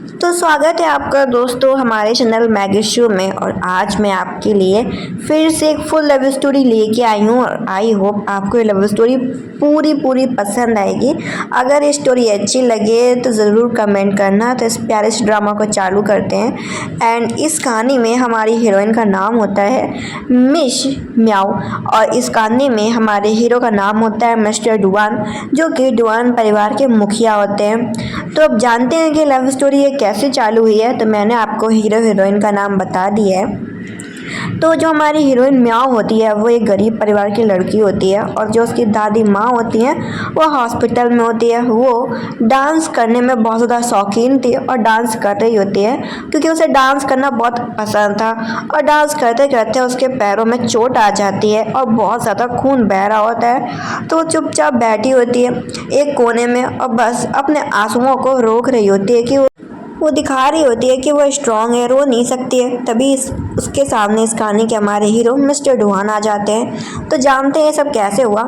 तो स्वागत है आपका दोस्तों हमारे चैनल मैगी शो में। और आज मैं आपके लिए फिर से एक फुल लव स्टोरी लेके आई हूँ और आई होप आपको ये लव स्टोरी पूरी पसंद आएगी। अगर ये स्टोरी अच्छी लगे तो ज़रूर कमेंट करना। तो इस प्यारे से ड्रामा को चालू करते हैं। एंड इस कहानी में हमारी हीरोइन का नाम होता है मिश म्याऊ और इस कहानी में हमारे हीरो का नाम होता है मिस्टर डुआन, जो कि डुआन परिवार के मुखिया होते हैं। तो अब जानते हैं कि लव स्टोरी ये कैसे चालू हुई है। तो मैंने आपको हीरो हीरोइन का नाम बता दिया है। तो जो हमारी हीरोइन म्याऊ होती है वो एक गरीब परिवार की लड़की होती है और जो उसकी दादी माँ होती हैं वो हॉस्पिटल में होती है। वो डांस करने में बहुत ज़्यादा शौकीन थी और डांस कर रही होती है क्योंकि उसे डांस करना बहुत पसंद था। और डांस करते करते उसके पैरों में चोट आ जाती है और बहुत ज़्यादा खून बह रहा होता है। तो वो चुपचाप बैठी होती है एक कोने में और बस अपने आंसुओं को रोक रही होती है कि वो दिखा रही होती है कि वो स्ट्रांग है, रो नहीं सकती है। तभी उसके सामने इस कहानी के हमारे हीरो मिस्टर डुआन आ जाते हैं। तो जानते हैं सब कैसे हुआ।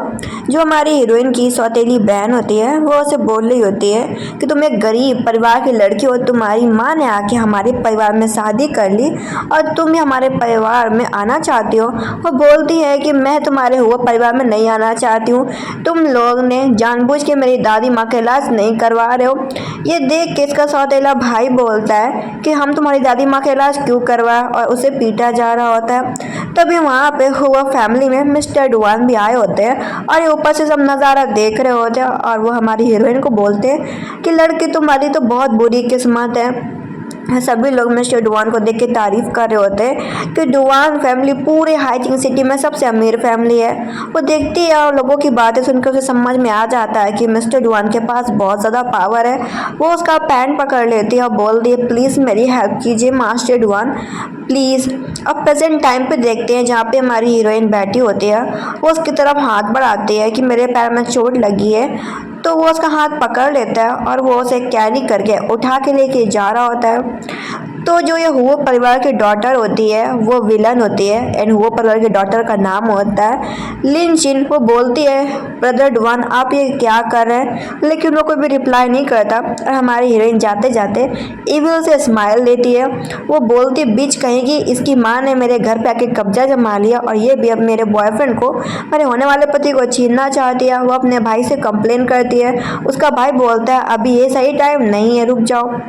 जो हमारी हीरोइन की सौतेली बहन होती है वो उसे बोल रही होती है कि तुम एक गरीब परिवार की लड़की हो, तुम्हारी माँ ने आके हमारे परिवार में शादी कर ली और तुम भी हमारे परिवार में आना चाहती हो। वो बोलती है कि मैं तुम्हारे हुए परिवार में नहीं आना चाहती हूँ, तुम लोग ने जानबूझ के मेरी दादी माँ का इलाज नहीं करवा रहे हो। ये देख के इसका सौतेला भाई बोलता है कि हम तुम्हारी दादी माँ का इलाज क्यों करवाएं और उसे पीटा जा रहा होता है। तभी वहाँ पे हुआ फैमिली में मिस्टर डुआन भी आए होते हैं और ये ऊपर से सब नज़ारा देख रहे होते हैं और वो हमारी हीरोइन को बोलते हैं कि लड़की तुम्हारी तो बहुत बुरी किस्मत है। सभी लोग मिस्टर डुआन को देख के तारीफ कर रहे होते हैं कि डुआन फैमिली पूरे हाइकिंग सिटी में सबसे अमीर फैमिली है। वो देखती है और लोगों की बातें सुनकर उसे समझ में आ जाता है कि मिस्टर डुआन के पास बहुत ज़्यादा पावर है। वो उसका पैंट पकड़ लेती है और बोलती है प्लीज़ मेरी हेल्प कीजिए मास्टर डुआन प्लीज़। अब प्रेजेंट टाइम पे देखते हैं जहाँ पे हमारी हीरोइन बैठी होती है। वो उसकी तरफ हाथ बढ़ाती है कि मेरे पैर में चोट लगी है। तो वो उसका हाथ पकड़ लेता है और वो उसे कैरी करके उठा के लेके जा रहा होता है। तो जो ये हुओ परिवार की डॉटर होती है वो विलन होती है एंड हुओ परिवार की डॉटर का नाम होता है लिन चिन। वो बोलती है ब्रदर डुआन आप ये क्या कर रहे हैं, लेकिन वो कोई भी रिप्लाई नहीं करता। और हमारी हीरोइन जाते जाते इविल से स्माइल देती है। वो बोलती बीच कहेगी इसकी माँ ने मेरे घर पे आके कब्जा जमा लिया और ये भी अब मेरे बॉयफ्रेंड को, मेरे होने वाले पति को छीनना चाहती है। वो अपने भाई से कंप्लेन करती है। उसका भाई बोलता है अभी ये सही टाइम नहीं है, रुक जाओ।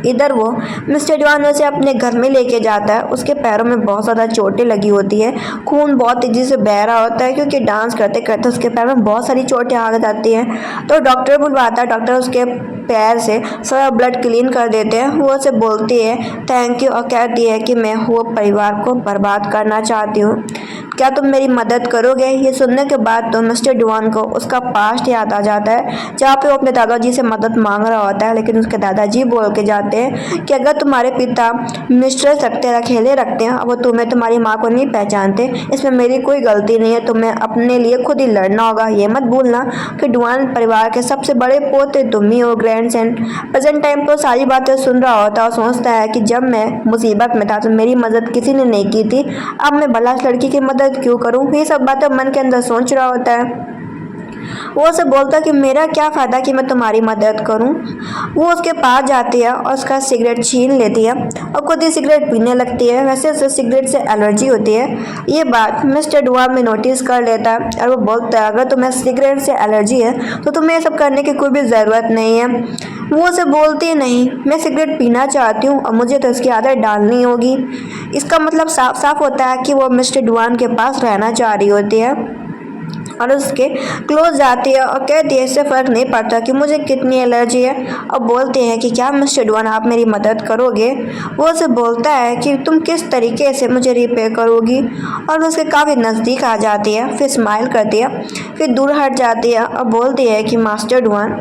इधर वो मिस्टर डुआन उसे अपने घर में लेके जाता है। उसके पैरों में बहुत ज़्यादा चोटें लगी होती है, खून बहुत तेज़ी से बह रहा होता है क्योंकि डांस करते करते उसके पैर में बहुत सारी चोटें आ जाती हैं। तो डॉक्टर बुलवाता है। डॉक्टर उसके पैर से सारा ब्लड क्लीन कर देते हैं। वो उसे बोलती है थैंक यू और कहती है कि मैं वो परिवार को बर्बाद करना चाहती हूँ, क्या तुम मेरी मदद करोगे। ये सुनने के बाद तो मिस्टर डुआन को उसका पास्ट याद आ जाता है जहाँ पे वो अपने दादाजी से मदद मांग रहा होता है। लेकिन उसके दादाजी बोल के जाते हैं कि अगर तुम्हारे पिता मिस्ट्रेस रखते हैं, अकेले रखते हैं, वो तुम्हें तुम्हारी माँ को नहीं पहचानते, इसमें मेरी कोई गलती नहीं है, तुम्हें अपने लिए खुद ही लड़ना होगा। ये मत भूलना कि डुआन परिवार के सबसे बड़े पोते तुम ही हो ग्रैंडसन। प्रेजेंट टाइम पर सारी बातें सुन रहा होता है और सोचता है कि जब मैं मुसीबत में था तो मेरी मदद किसी ने नहीं की थी, अब मैं भला लड़की की मदद क्यों करूं। ये सब बातें मन के अंदर सोच रहा होता है। वो उसे बोलता कि मेरा क्या फ़ायदा कि मैं तुम्हारी मदद करूं। वो उसके पास जाती है और उसका सिगरेट छीन लेती है और खुद ही सिगरेट पीने लगती है। वैसे उसे सिगरेट से एलर्जी होती है। ये बात मिस्टर डुआन में नोटिस कर लेता है और वो बोलता है अगर तुम्हें सिगरेट से एलर्जी है तो तुम्हें ये सब करने की कोई भी ज़रूरत नहीं है। वो उसे बोलती नहीं मैं सिगरेट पीना चाहती हूँ और मुझे तो इसकी आदत डालनी होगी। इसका मतलब साफ साफ होता है कि वो मिस्टर डुआन के पास रहना चाह रही होती है और उसके क्लोज जाती है और कहती है इससे फ़र्क नहीं पड़ता कि मुझे कितनी एलर्जी है। और बोलते हैं कि क्या मिस्टर डुआन आप मेरी मदद करोगे। वो उसे बोलता है कि तुम किस तरीके से मुझे रिपेयर करोगी। और उसके काफ़ी नज़दीक आ जाती है, फिर स्माइल करती है, फिर दूर हट जाती है और बोलती है कि मास्टर डुआन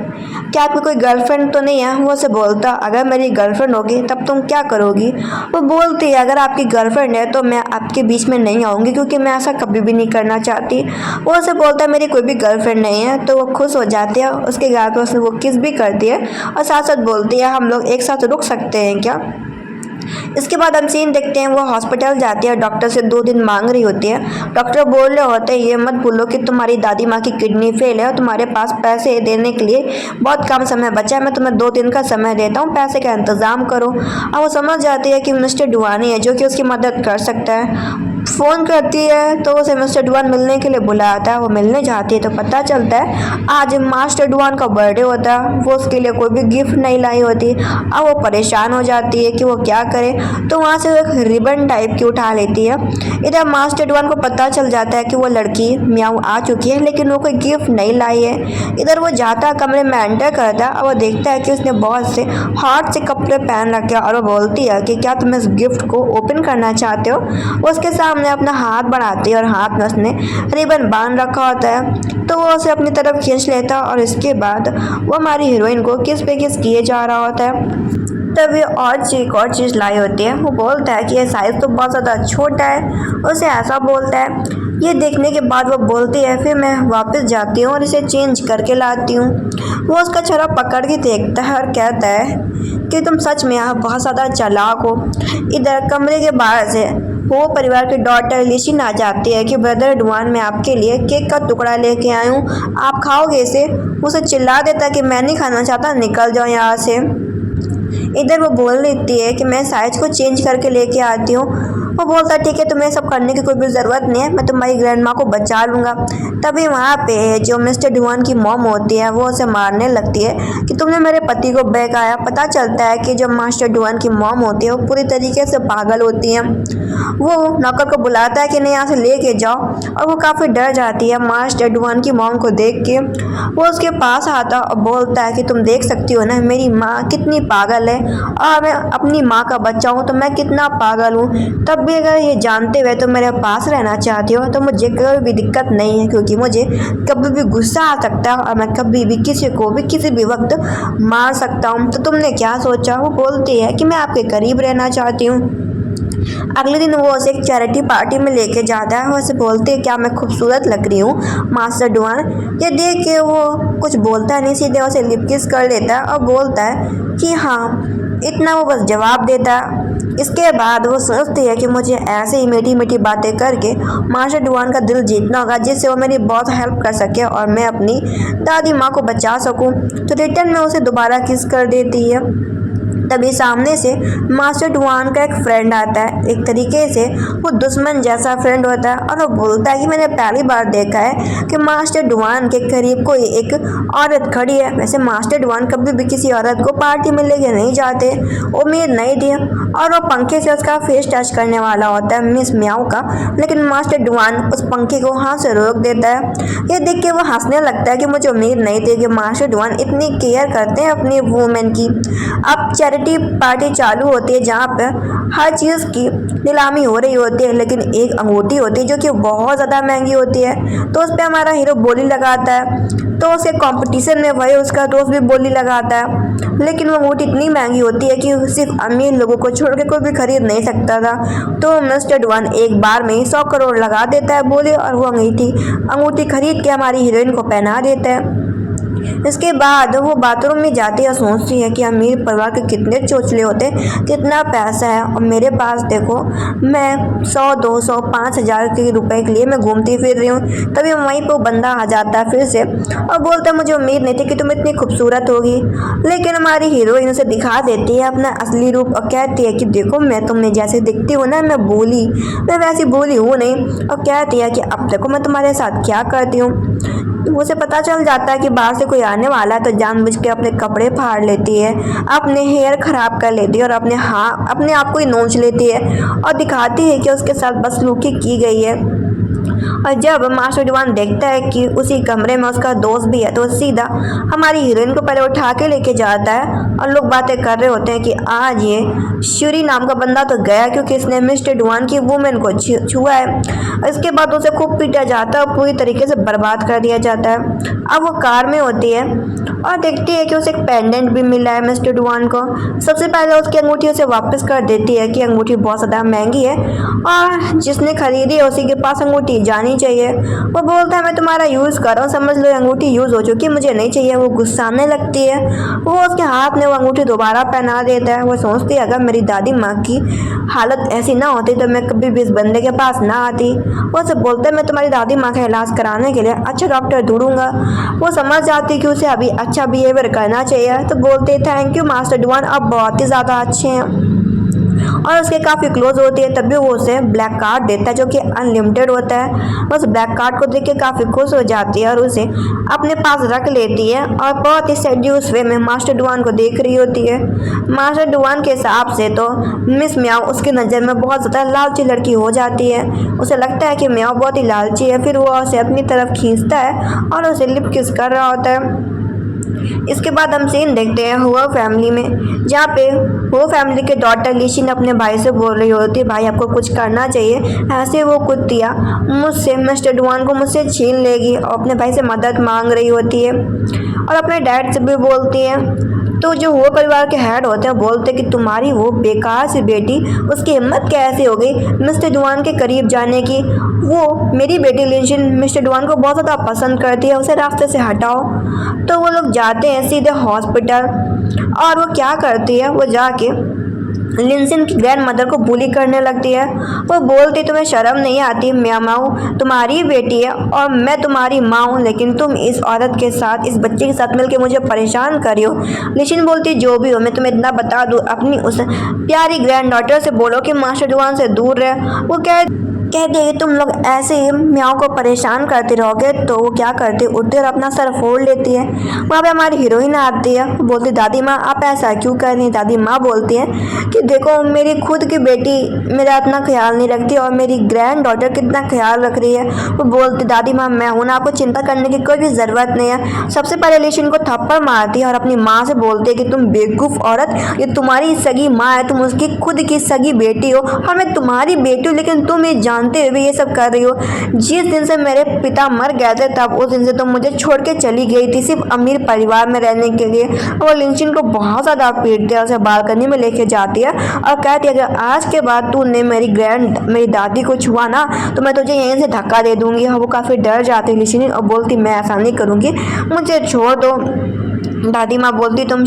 क्या आपकी कोई गर्लफ्रेंड तो नहीं है। वो उसे बोलता अगर मेरी गर्लफ्रेंड होगी तब तुम क्या करोगी। वो बोलती है अगर आपकी गर्लफ्रेंड है तो मैं आपके बीच में नहीं आऊँगी क्योंकि मैं ऐसा कभी भी नहीं करना चाहती। वो उसे बोलता है मेरी कोई भी गर्लफ्रेंड नहीं है। तो वो खुश हो जाती है, उसके गाल पर वो किस भी करती है और साथ साथ बोलती है हम लोग एक साथ रुक सकते हैं क्या। इसके बाद हम सीन देखते हैं वो हॉस्पिटल जाती है और डॉक्टर से 2 दिन मांग रही होती है। डॉक्टर बोल रहे होते हैं ये मत भूलो कि तुम्हारी दादी माँ की किडनी फेल है और तुम्हारे पास पैसे देने के लिए बहुत कम समय बचा है। मैं तुम्हें 2 दिन का समय देता हूँ, पैसे का इंतजाम करो। अब वो समझ जाती है कि मिस्टर डुवानी है जो कि उसकी मदद कर सकता है। फ़ोन करती है तो उसे मिस्टर डुवान मिलने के लिए बुलाता है। वो मिलने जाती है तो पता चलता है आज मास्टर डुवान का बर्थडे होता है। वो उसके लिए कोई भी गिफ्ट नहीं लाई होती। अब वो परेशान हो जाती है कि वो क्या करे, तो वहाँ से एक रिबन टाइप की उठा लेती है। इधर मास्टर डुवान को पता चल जाता है कि वो लड़की म्याऊ आ चुकी है लेकिन वो कोई गिफ्ट नहीं लाई है। इधर वो जाता कमरे में एंटर करता और वो देखता है कि उसने बहुत से हार्ड से कपड़े पहन रखे हैं और वो बोलती है कि क्या तुम इस गिफ्ट को ओपन करना चाहते हो। वो उसके सामने अपना हाथ बढ़ाती है और हाथ में उसने रिबन बांध रखा होता है, तो वो उसे अपनी तरफ खींच लेता है और इसके बाद वो हमारी हीरोइन को किस पे किस किए जा रहा होता है। तब ये एक और चीज़ लाई होती है। वो बोलता है कि ये साइज़ तो बहुत ज़्यादा छोटा है, उसे ऐसा बोलता है। ये देखने के बाद वो बोलती है फिर मैं वापस जाती हूँ और इसे चेंज करके लाती हूँ। वो उसका छड़ा पकड़ के देखता है और कहता है कि तुम सच में यहाँ बहुत ज़्यादा चालाक हो। इधर कमरे के बाहर से वो परिवार की डॉटर लिशिन आ जाती है कि ब्रदर डुवान मैं आपके लिए केक का टुकड़ा लेके आई हूँ, आप खाओगे इसे। उसे चिल्ला देता कि मैं नहीं खाना चाहता, निकल जाओ यहाँ से। इधर वो बोल देती है कि मैं साइज को चेंज करके लेके आती हूँ। वो बोलता है ठीक है, तुम्हें सब करने की कोई भी ज़रूरत नहीं है, मैं तुम्हारी ग्रैंड माँ को बचा लूँगा। तभी वहाँ पे जो मिस्टर डुवान की मॉम होती है वो उसे मारने लगती है कि तुमने मेरे पति को बहकाया। पता चलता है कि जो मास्टर डुवान की मॉम होती है वो पूरी तरीके से पागल होती है। वो नौकर को बुलाता है कि नहीं यहाँ से लेके जाओ और वो काफ़ी डर जाती है मास्टर डुवान की मॉम को देख के। वो उसके पास आता और बोलता है कि तुम देख सकती हो ना मेरी माँ कितनी पागल है और मैं अपनी माँ का बच्चा हूँ तो मैं कितना पागल हूँ। तब भी अगर ये जानते हुए तो मेरे पास रहना चाहती हो तो मुझे कोई भी दिक्कत नहीं है, क्योंकि मुझे कभी भी गुस्सा आ सकता है और मैं कभी भी किसी को भी किसी भी वक्त मार सकता हूँ। तो तुमने क्या सोचा। वो बोलती है कि मैं आपके करीब रहना चाहती हूँ। अगले दिन वो उसे एक चैरिटी पार्टी में लेके जाता है। वो उसे बोलते हैं क्या मैं खूबसूरत लग रही हूँ मास्टर डुवान। ये देख के वो कुछ बोलता नहीं, सीधे उसे लिप किस कर लेता है और बोलता है कि हाँ। इतना वो बस जवाब देता है। इसके बाद वो सोचती है कि मुझे ऐसे ही मीठी मीठी बातें करके मास्टर डुवान का दिल जीतना होगा जिससे वो मेरी बहुत हेल्प कर सके और मैं अपनी दादी माँ को बचा सकूँ। तो रिटर्न में उसे दोबारा किस कर देती है। तभी सामने से मास्टर डुवान का एक फ्रेंड आता है। एक तरीके से वो दुश्मन जैसा फ्रेंड होता है और वो बोलता है कि मैंने पहली बार देखा है कि मास्टर डुवान के करीब कोई एक औरत खड़ी है। वैसे मास्टर डुवान कभी भी किसी औरत को पार्टी में लेके नहीं जाते, उम्मीद नहीं थी। और वो पंखे से उसका फेस टच करने वाला होता है मिस म्याऊ का, लेकिन मास्टर डुवान उस पंखे को हाथ से रोक देता है। ये देख के वो हंसने लगता है कि मुझे उम्मीद नहीं थी कि मास्टर डुवान इतनी केयर करते हैं अपनी वुमेन की। अब चैरिटी पार्टी चालू होती है जहाँ पर हर चीज़ की नीलामी हो रही होती है, लेकिन एक अंगूठी होती है जो कि बहुत ज़्यादा महंगी होती है। तो उस पर हमारा हीरो बोली लगाता है, तो उसके कंपटीशन में वही उसका दोस्त भी बोली लगाता है, लेकिन वो अंगूठी इतनी महंगी होती है कि सिर्फ अमीर लोगों को छोड़ के कोई भी खरीद नहीं सकता था। तो मिस्टर डुवान एक बार में 100 करोड़ लगा देता है बोली और वो अंगूठी खरीद के हमारी हीरोइन को पहना देता है। इसके बाद वो बाथरूम में जाती है और सोचती है कि अमीर परिवार के कितने चोचले होते, कितना पैसा है और मेरे पास देखो मैं 100 200 5,000 के रुपए के लिए मैं घूमती फिर रही हूँ। तभी वहीं पर बंदा आ जाता है फिर से और बोलता है मुझे उम्मीद नहीं थी कि तुम इतनी खूबसूरत होगी। लेकिन हमारी हीरोइन उसे दिखा देती है अपना असली रूप और कहती है कि देखो मैं तुमने जैसे दिखती हूँ ना, मैं वैसी भोली हूँ नहीं। और कहती है कि अब देखो मैं तुम्हारे साथ क्या करती हूँ। उसे पता चल जाता है कि बाहर से कोई आने वाला है, तो जानबूझ के अपने कपड़े फाड़ लेती है, अपने हेयर खराब कर लेती है और अपने आप को ही नोच लेती है और दिखाती है कि उसके साथ बदसलूकी की गई है। और जब मास्टर डुवान देखता है कि उसी कमरे में उसका दोस्त भी है तो सीधा हमारी हीरोइन को पहले उठा के लेके जाता है और लोग बातें कर रहे होते हैं कि आज ये श्यूरी नाम का बंदा तो गया क्योंकि इसने मिस्टर डुवान की वुमेन को छुआ है। इसके बाद उसे खूब पीटा जाता है और पूरी तरीके से बर्बाद कर दिया जाता है। अब वो कार में होती है और देखती है कि उसे एक पेंडेंट भी मिला है मिस्टर डुवान को। सबसे पहले उसकी अंगूठी उसे वापस कर देती है कि अंगूठी बहुत ज़्यादा महंगी है और जिसने खरीदी है उसी के पास अंगूठी जानी नहीं चाहिए। वो बोलता है मैं तुम्हारा यूज़ कर रहा हूँ, समझ लो अंगूठी यूज़ हो चुकी, मुझे नहीं चाहिए। वो गुस्साने लगती है। वो उसके हाथ में वो अंगूठी दोबारा पहना देता है। वो सोचती है अगर मेरी दादी माँ की हालत ऐसी ना होती तो मैं कभी भी इस बंदे के पास ना आती। वो उसे बोलता है मैं तुम्हारी दादी माँ का इलाज कराने के लिए अच्छा डॉक्टर ढूंढूंगा। वो समझ जाती कि उसे अभी अच्छा बिहेवियर करना चाहिए, तो बोलते थैंक यू मास्टर डुआन, आप बहुत ही ज़्यादा अच्छे हैं, और उसके काफ़ी क्लोज होती है। तभी वो उसे ब्लैक कार्ड देता है जो कि अनलिमिटेड होता है। बस ब्लैक कार्ड को देख के काफ़ी खुश हो जाती है और उसे अपने पास रख लेती है और बहुत ही सेड्यूस वे में मास्टर डुआन को देख रही होती है। मास्टर डुआन के हिसाब से तो मिस म्याओ उसकी नज़र में बहुत ज़्यादा लालची लड़की हो जाती है। उसे लगता है कि म्याओ बहुत ही लालची है। फिर वो उसे अपनी तरफ खींचता है और उसे लिप किस कर रहा होता है। इसके बाद हम सीन देखते हैं हुआ फैमिली में, जहाँ पे वो फैमिली के डॉटर लिशिन अपने भाई से बोल रही होती है भाई आपको कुछ करना चाहिए, ऐसे वो कुत्तियाँ मुझसे मिस्टर डुआन को मुझसे छीन लेगी, और अपने भाई से मदद मांग रही होती है और अपने डैड से भी बोलती है। तो जो वो परिवार के हेड होते हैं बोलते हैं कि तुम्हारी वो बेकार सी बेटी, उसकी हिम्मत कैसे हो गई मिस्टर डुआन के करीब जाने की। वो मेरी बेटी लिशिन मिस्टर डुआन को बहुत ज़्यादा पसंद करती है, उसे रास्ते से हटाओ। तो वो लोग जाते हैं सीधे हॉस्पिटल, और वो क्या करती है, वो जाके लिंसिन की ग्रैंड मदर को बुली करने लगती है। वो बोलती तुम्हें शर्म नहीं आती, म्याओ माऊ तुम्हारी बेटी है और मैं तुम्हारी माँ हूँ, लेकिन तुम इस औरत के साथ, इस बच्चे के साथ मिलकर मुझे परेशान कर रही हो। लिशिन बोलती जो भी हो मैं तुम्हें इतना बता दूँ, अपनी उस प्यारी ग्रैंड डॉटर से बोलो कि मास्टर डुआन से दूर रहे। वो कहते हैं तुम लोग ऐसे ही म्याओ को परेशान करते रहोगे। तो वो क्या करती उठती और अपना सर फोड़ लेती है। वहाँ पे हमारी हीरोइन आती है, वो बोलती दादी माँ आप ऐसा क्यों कर रही हैं। दादी माँ बोलती है कि देखो मेरी खुद की बेटी मेरा इतना ख्याल नहीं रखती और मेरी ग्रैंड डॉटर कितना ख्याल रख रही है। वो बोलती दादी माँ मैं हूँ ना, आपको चिंता करने की कोई भी ज़रूरत नहीं है। सबसे पहले लिशिन को थप्पड़ मारती है और अपनी माँ से बोलती है कि तुम बेवकूफ़ औरत, ये तुम्हारी सगी माँ है, तुम उसकी खुद की सगी बेटी हो और मैं तुम्हारी बेटी हूँ, लेकिन तुम ये जानते हुए ये सब कर रही हो। जिस दिन से मेरे पिता मर गए थे तब उस दिन से तुम मुझे छोड़ के चली गई थी सिर्फ अमीर परिवार में रहने के लिए। और लिंचिन को बहुत ज़्यादा पीटती है, उसे बालकनी में लेके जाती है और कहती है अगर आज के बाद तूने मेरी दादी को छुआ ना तो मैं तुझे यहीं से धक्का दे दूंगी। वो काफ़ी डर जाती है लिंचिन और बोलती मैं ऐसा नहीं करूँगी, मुझे छोड़ दो। दादी माँ बोलती तुम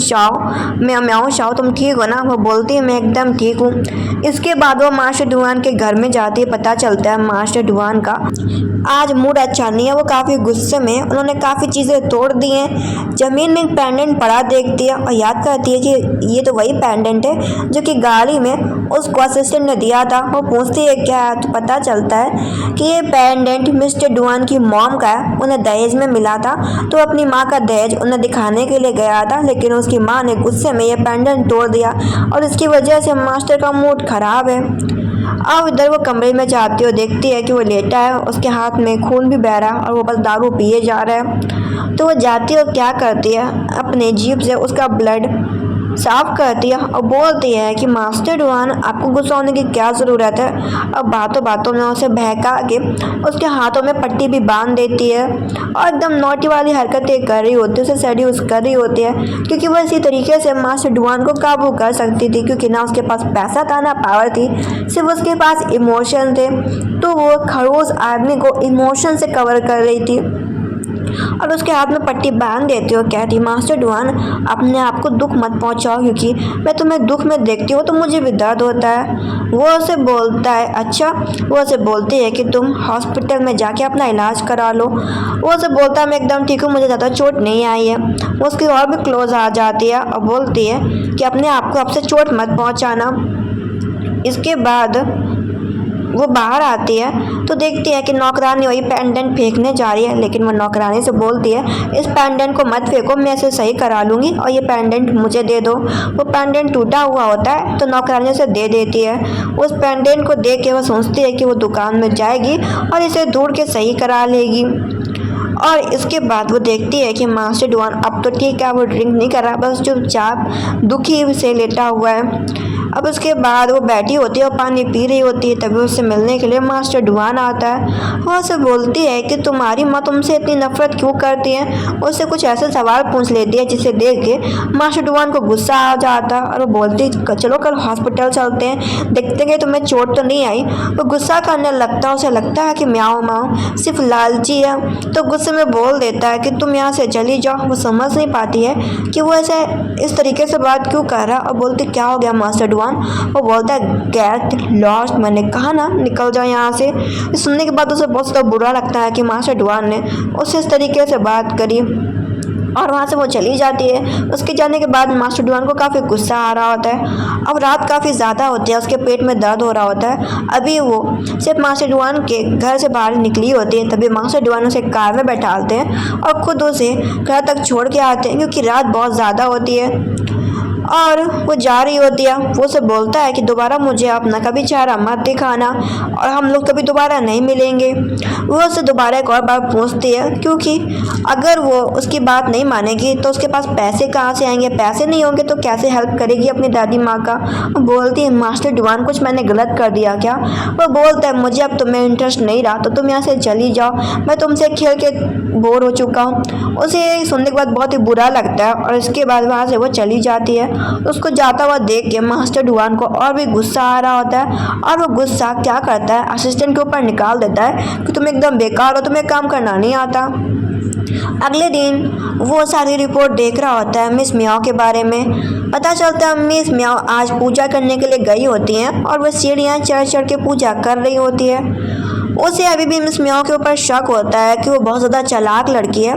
म्याओ शाओ तुम ठीक हो ना। वो बोलती है मैं एकदम ठीक हूँ। इसके बाद वो मास्टर डुआन के घर में जाती है। पता चलता है मास्टर डुआन का आज मूड अच्छा नहीं है, वो काफ़ी गुस्से में, उन्होंने काफ़ी चीज़ें तोड़ दी हैं। जमीन में पेंडेंट पड़ा देखती है और याद करती है कि ये तो वही पेंडेंट है जो कि गाड़ी में उसको असिस्टेंट ने दिया था। वो पूछती है क्या है, तो पता चलता है कि ये पेंडेंट मिस्टर डुआन की मॉम का है, उन्हें दहेज में मिला था। तो अपनी माँ का दहेज उन्हें दिखाने के लिए गया था, लेकिन उसकी माँ ने गुस्से में ये पेंडेंट तोड़ दिया और इसकी वजह से मास्टर का मूड खराब है। अब इधर वो कमरे में जाती है और देखती है कि वो लेटा है, उसके हाथ में खून भी बह रहा है और वो बस दारू पिए जा रहा है। तो वो जाती है और क्या करती है अपने जीभ से उसका ब्लड साफ करती है और बोलती है कि मास्टर डुआन आपको गुस्सा होने की क्या ज़रूरत है। अब बातों बातों में उसे बहका के उसके हाथों में पट्टी भी बांध देती है और एकदम नोटी वाली हरकतें कर रही होती है, उसे सेड्यूस कर रही होती है, क्योंकि वो इसी तरीके से मास्टर डुआन को काबू कर सकती थी, क्योंकि ना उसके पास पैसा था ना पावर थी, सिर्फ उसके पास इमोशन थे। तो वो खड़ूस आदमी को इमोशन से कवर कर रही थी और उसके हाथ में पट्टी बांध देती हो। कहती मास्टर डुआन अपने आप को दुख मत पहुंचाओ, क्योंकि मैं तुम्हें दुख में देखती हूँ तो मुझे भी दर्द होता है। वो उसे बोलता है अच्छा। वो उसे बोलती है कि तुम हॉस्पिटल में जाके अपना इलाज करा लो। वो उसे बोलता है मैं एकदम ठीक हूँ, मुझे ज़्यादा चोट नहीं आई है। वो उसकी और भी क्लोज आ जाती है और बोलती है कि अपने आप को आपसे चोट मत पहुँचाना। इसके बाद वो बाहर आती है तो देखती है कि नौकरानी वही पेंडेंट फेंकने जा रही है, लेकिन वो नौकरानी से बोलती है इस पेंडेंट को मत फेंको, मैं इसे सही करा लूँगी और ये पेंडेंट मुझे दे दो। वो पेंडेंट टूटा हुआ होता है तो नौकरानी उसे दे देती है। उस पेंडेंट को देख के वो सोचती है कि वो दुकान में जाएगी और इसे ढूंढ के सही करा लेगी। और इसके बाद वो देखती है कि मास्टर डुआन अब तो ठीक है, वो ड्रिंक नहीं कर रहा, बस चुपचाप दुखी से लेटा हुआ है। अब उसके बाद वो बैठी होती है और पानी पी रही होती है, तभी उससे मिलने के लिए मास्टर डुआन आता है। वो उससे बोलती है कि तुम्हारी माँ तुमसे इतनी नफरत क्यों करती है। उससे कुछ ऐसे सवाल पूछ लेती है जिसे देख के मास्टर डुआन को गुस्सा आ जाता और वो बोलती चलो कल हॉस्पिटल चलते हैं, देखते हैं तुम्हें चोट तो नहीं आई। वो गुस्सा करने लगता है, उसे लगता है कि म्याओ माओ सिर्फ लालची है, तो गुस्से में बोल देता है कि तुम यहाँ से चली जाओ। वो समझ नहीं पाती है कि वो ऐसे इस तरीके से बात क्यों कर रहा है और बोलती क्या हो गया मास्टर डुआन। वो बोलता है गेट लॉस्ट, मैंने कहा ना निकल जाओ यहाँ से। सुनने के बाद उसे बहुत ज़्यादा बुरा लगता है कि मास्टर डुआन ने उससे इस तरीके से बात करी और वहाँ से वो चली जाती है। उसके जाने के बाद मास्टर डुआन को काफ़ी गुस्सा आ रहा होता है। अब रात काफ़ी ज़्यादा होती है, उसके पेट में दर्द हो रहा होता है। अभी वो सिर्फ मास्टर डुआन के घर से बाहर निकली होती है, तभी मास्टर डुआन उसे कार में बैठाते हैं और खुद उसे घर तक छोड़ के आते हैं क्योंकि रात बहुत ज़्यादा होती है और वो जा रही होती है। वो उसे बोलता है कि दोबारा मुझे अपना कभी चेहरा मत दिखाना और हम लोग कभी दोबारा नहीं मिलेंगे। वो उससे दोबारा एक और बार पूछती है क्योंकि अगर वो उसकी बात नहीं मानेगी तो उसके पास पैसे कहाँ से आएंगे, पैसे नहीं होंगे तो कैसे हेल्प करेगी अपनी दादी माँ का। वो बोलती है मास्टर डुआन कुछ मैंने गलत कर दिया क्या। वो बोलता है मुझे अब तुम्हें इंटरेस्ट नहीं रहा तो तुम यहाँ से चली जाओ, मैं तुमसे खेल के बोर हो चुका हूँ। उसे सुनने के बाद बहुत ही बुरा लगता है और इसके बाद वहाँ से वो चली जाती है। उसको जाता हुआ देख के मास्टर डुआन को और भी गुस्सा आ रहा होता है और वो गुस्सा क्या करता है असिस्टेंट के ऊपर निकाल देता है कि तुम एकदम बेकार हो, तुम्हें काम करना नहीं आता। अगले दिन वो सारी रिपोर्ट देख रहा होता है मिस मियाओ के बारे में। पता चलता है मिस मियाओ आज पूजा करने के लिए गई होती हैं और वह सीढ़ियाँ चढ़ चढ़ के पूजा कर रही होती है। उसे अभी भी मिस मियाओ के ऊपर शक होता है कि वो बहुत ज़्यादा चालाक लड़की है।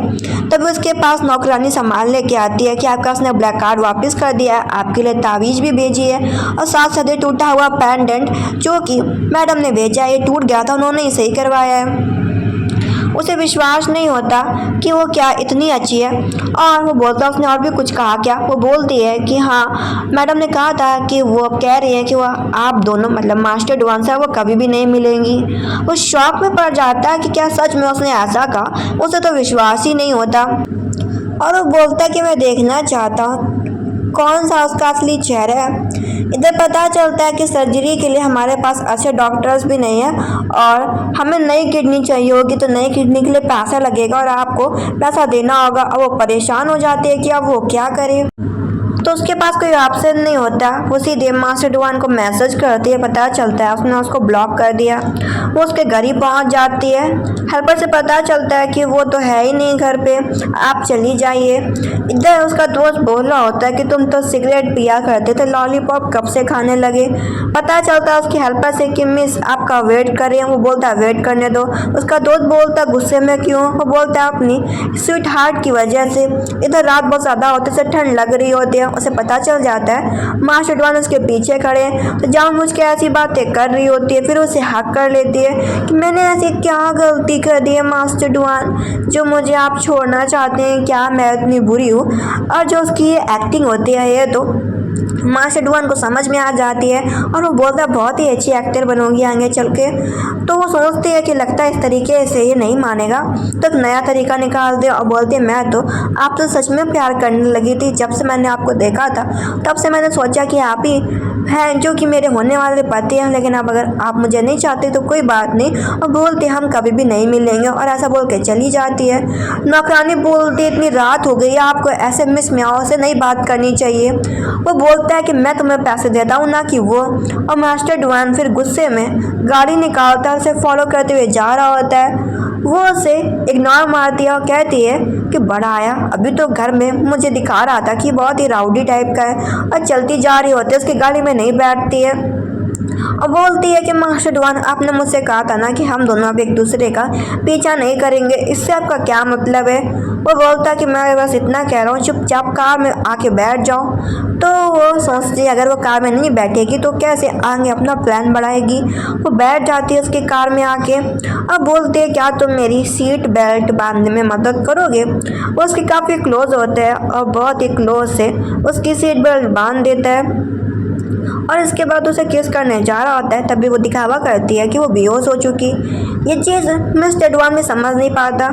तभी उसके पास नौकरानी सामान लेके आती है कि आपका उसने ब्लैक कार्ड वापस कर दिया है, आपके लिए तावीज़ भी भेजी है और साथ साथ ये टूटा हुआ पेंडेंट जो कि मैडम ने भेजा है, ये टूट गया था, उन्होंने ही सही करवाया है। उसे विश्वास नहीं होता कि वो क्या इतनी अच्छी है और वो बोलता है उसने और भी कुछ कहा क्या। वो बोलती है कि हाँ मैडम ने कहा था कि वो कह रही है कि वो आप दोनों मतलब मास्टर डुआन से वो कभी भी नहीं मिलेंगी। वो शॉक में पड़ जाता है कि क्या सच में उसने ऐसा कहा, उसे तो विश्वास ही नहीं होता और वो बोलता है कि मैं देखना चाहता हूँ कौन सा उसका असली चेहरा है। इधर पता चलता है कि सर्जरी के लिए हमारे पास अच्छे डॉक्टर्स भी नहीं है और हमें नई किडनी चाहिए होगी, तो नई किडनी के लिए पैसा लगेगा और आपको पैसा देना होगा। और वो परेशान हो जाती है कि अब वो क्या करे, तो उसके पास कोई ऑप्शन नहीं होता। वो सीधे मास्टर डुआन को मैसेज करती है, पता चलता है उसने उसको ब्लॉक कर दिया। वो उसके घर ही पहुंच जाती है। हेल्पर से पता चलता है कि वो तो है ही नहीं घर पे, आप चली जाइए। इधर उसका दोस्त बोल रहा होता है कि तुम तो सिगरेट पिया करते थे, लॉलीपॉप कब से खाने लगे। पता चलता है उसकी हेल्पर से कि मिस आपका वेट कर रही है। वो बोलता है वेट करने दो। उसका दोस्त बोलता है गुस्से में क्यों। वो बोलता है अपनी स्वीट हार्ट की वजह से। इधर रात बहुत ज़्यादा होते से ठंड लग रही होती है। उसे पता चल जाता है मास्टर डुआन उसके पीछे खड़े हैं, तो जानबूझ के ऐसी बातें कर रही होती है। फिर उसे हक कर लेती है कि मैंने ऐसी क्या गलती कर दी है मास्टर डुआन जो मुझे आप छोड़ना चाहते हैं, क्या मैं इतनी बुरी हूँ। और जो उसकी ये एक्टिंग होती है ये तो मास्टर डुआन को समझ में आ जाती है और वो बोलता है बहुत ही अच्छी एक्टर बनोगी आगे चल के। तो वो सोचती है कि लगता है इस तरीके से ये नहीं मानेगा तो एक नया तरीका निकाल दे और बोलती है मैं तो आपसे सच में प्यार करने लगी थी। जब से मैंने आपको देखा था तब से मैंने सोचा कि आप ही हैं जो कि मेरे होने वाले पति हैं, लेकिन अब अगर आप मुझे नहीं चाहते तो कोई बात नहीं। और बोलती हम कभी भी नहीं मिलेंगे और ऐसा बोल के चली जाती है। नौकरानी बोलती इतनी रात हो गई है, आपको ऐसे मिस मियाओ से नहीं बात करनी चाहिए। वो बोलता है कि मैं तुम्हें पैसे देता हूँ ना कि वो। और मास्टर डुआन फिर गुस्से में गाड़ी निकालता है, उसे फॉलो करते हुए जा रहा होता है। वो उसे इग्नोर मारती है और कहती है कि बड़ा आया, अभी तो घर में मुझे दिखा रहा था कि बहुत ही राउडी टाइप का है। और चलती जा रही होती है, उसकी गाड़ी में नहीं बैठती है और बोलती है कि मास्टर डुआन आपने मुझसे कहा था ना कि हम दोनों अब एक दूसरे का पीछा नहीं करेंगे, इससे आपका क्या मतलब है। वो बोलता है कि मैं बस इतना कह रहा हूँ चुपचाप कार में आके बैठ जाओ। तो वो सोचती है अगर वो कार में नहीं बैठेगी तो कैसे आगे अपना प्लान बढ़ाएगी। वो बैठ जाती है उसकी कार में आके और बोलती है क्या तुम मेरी सीट बेल्ट बांधने में मदद करोगे। वो उसके काफ़ी क्लोज होते हैं और बहुत ही क्लोज से उसकी सीट बेल्ट बांध देता है और इसके बाद उसे किस करने जा रहा होता है। तभी वो दिखावा करती है कि वो बेहोश हो चुकी। ये चीज़ मिस्टर डुआन में समझ नहीं पाता।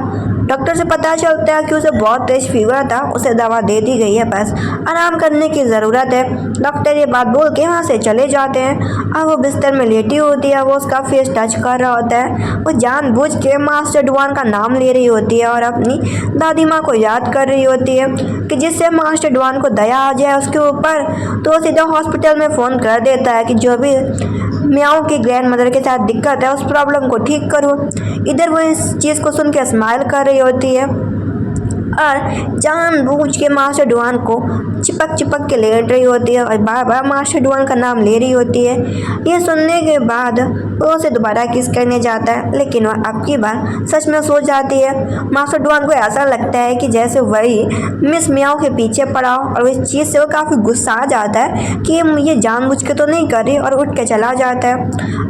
डॉक्टर से पता चलता है कि उसे बहुत तेज फीवर था, उसे दवा दे दी गई है, बस आराम करने की ज़रूरत है। डॉक्टर ये बात बोल के वहाँ से चले जाते हैं। अब वो बिस्तर में लेटी होती है, वो उसका फेस टच कर रहा होता है। वो जानबूझ के मास्टर डुआन का नाम ले रही होती है और अपनी दादी माँ को याद कर रही होती है कि जिससे मास्टर डुआन को दया आ जाए उसके ऊपर। तो वो सीधा हॉस्पिटल में फ़ोन कर देता है कि जो भी म्याऊ की ग्रैंड मदर के साथ दिक्कत है उस प्रॉब्लम को ठीक करो। इधर वो इस चीज़ को सुन के स्माइल कर रही होती है और जानबूझ के मास्टर डुआन को चिपक चिपक के लेट रही होती है और बार बार मास्टर डुआन का नाम ले रही होती है। ये सुनने के बाद वो उसे दोबारा किस करने जाता है, लेकिन वह अब की बार सच में सो जाती है। मास्टर डुआन को ऐसा लगता है कि जैसे वही मिस मियाओ के पीछे पड़ा हो और इस चीज़ से वो काफ़ी गुस्सा आ जाता है कि ये जानबूझ के तो नहीं कर रही और उठ के चला जाता है।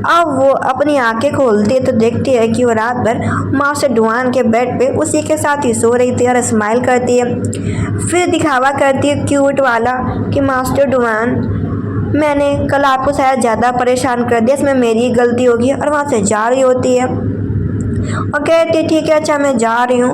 अब वो अपनी आंखें खोलती है तो देखती है कि वो रात भर मास्टर डुआन के बेड पे उसी के साथ ही सो रही थी और स्माइल करती है। फिर दिखावा करती है क्यूट वाला कि मास्टर डुआन, मैंने कल आपको शायद ज़्यादा परेशान कर दिया, इसमें मेरी गलती होगी। और वहाँ से जा रही होती है और कहती है ठीक है, अच्छा मैं जा रही हूँ।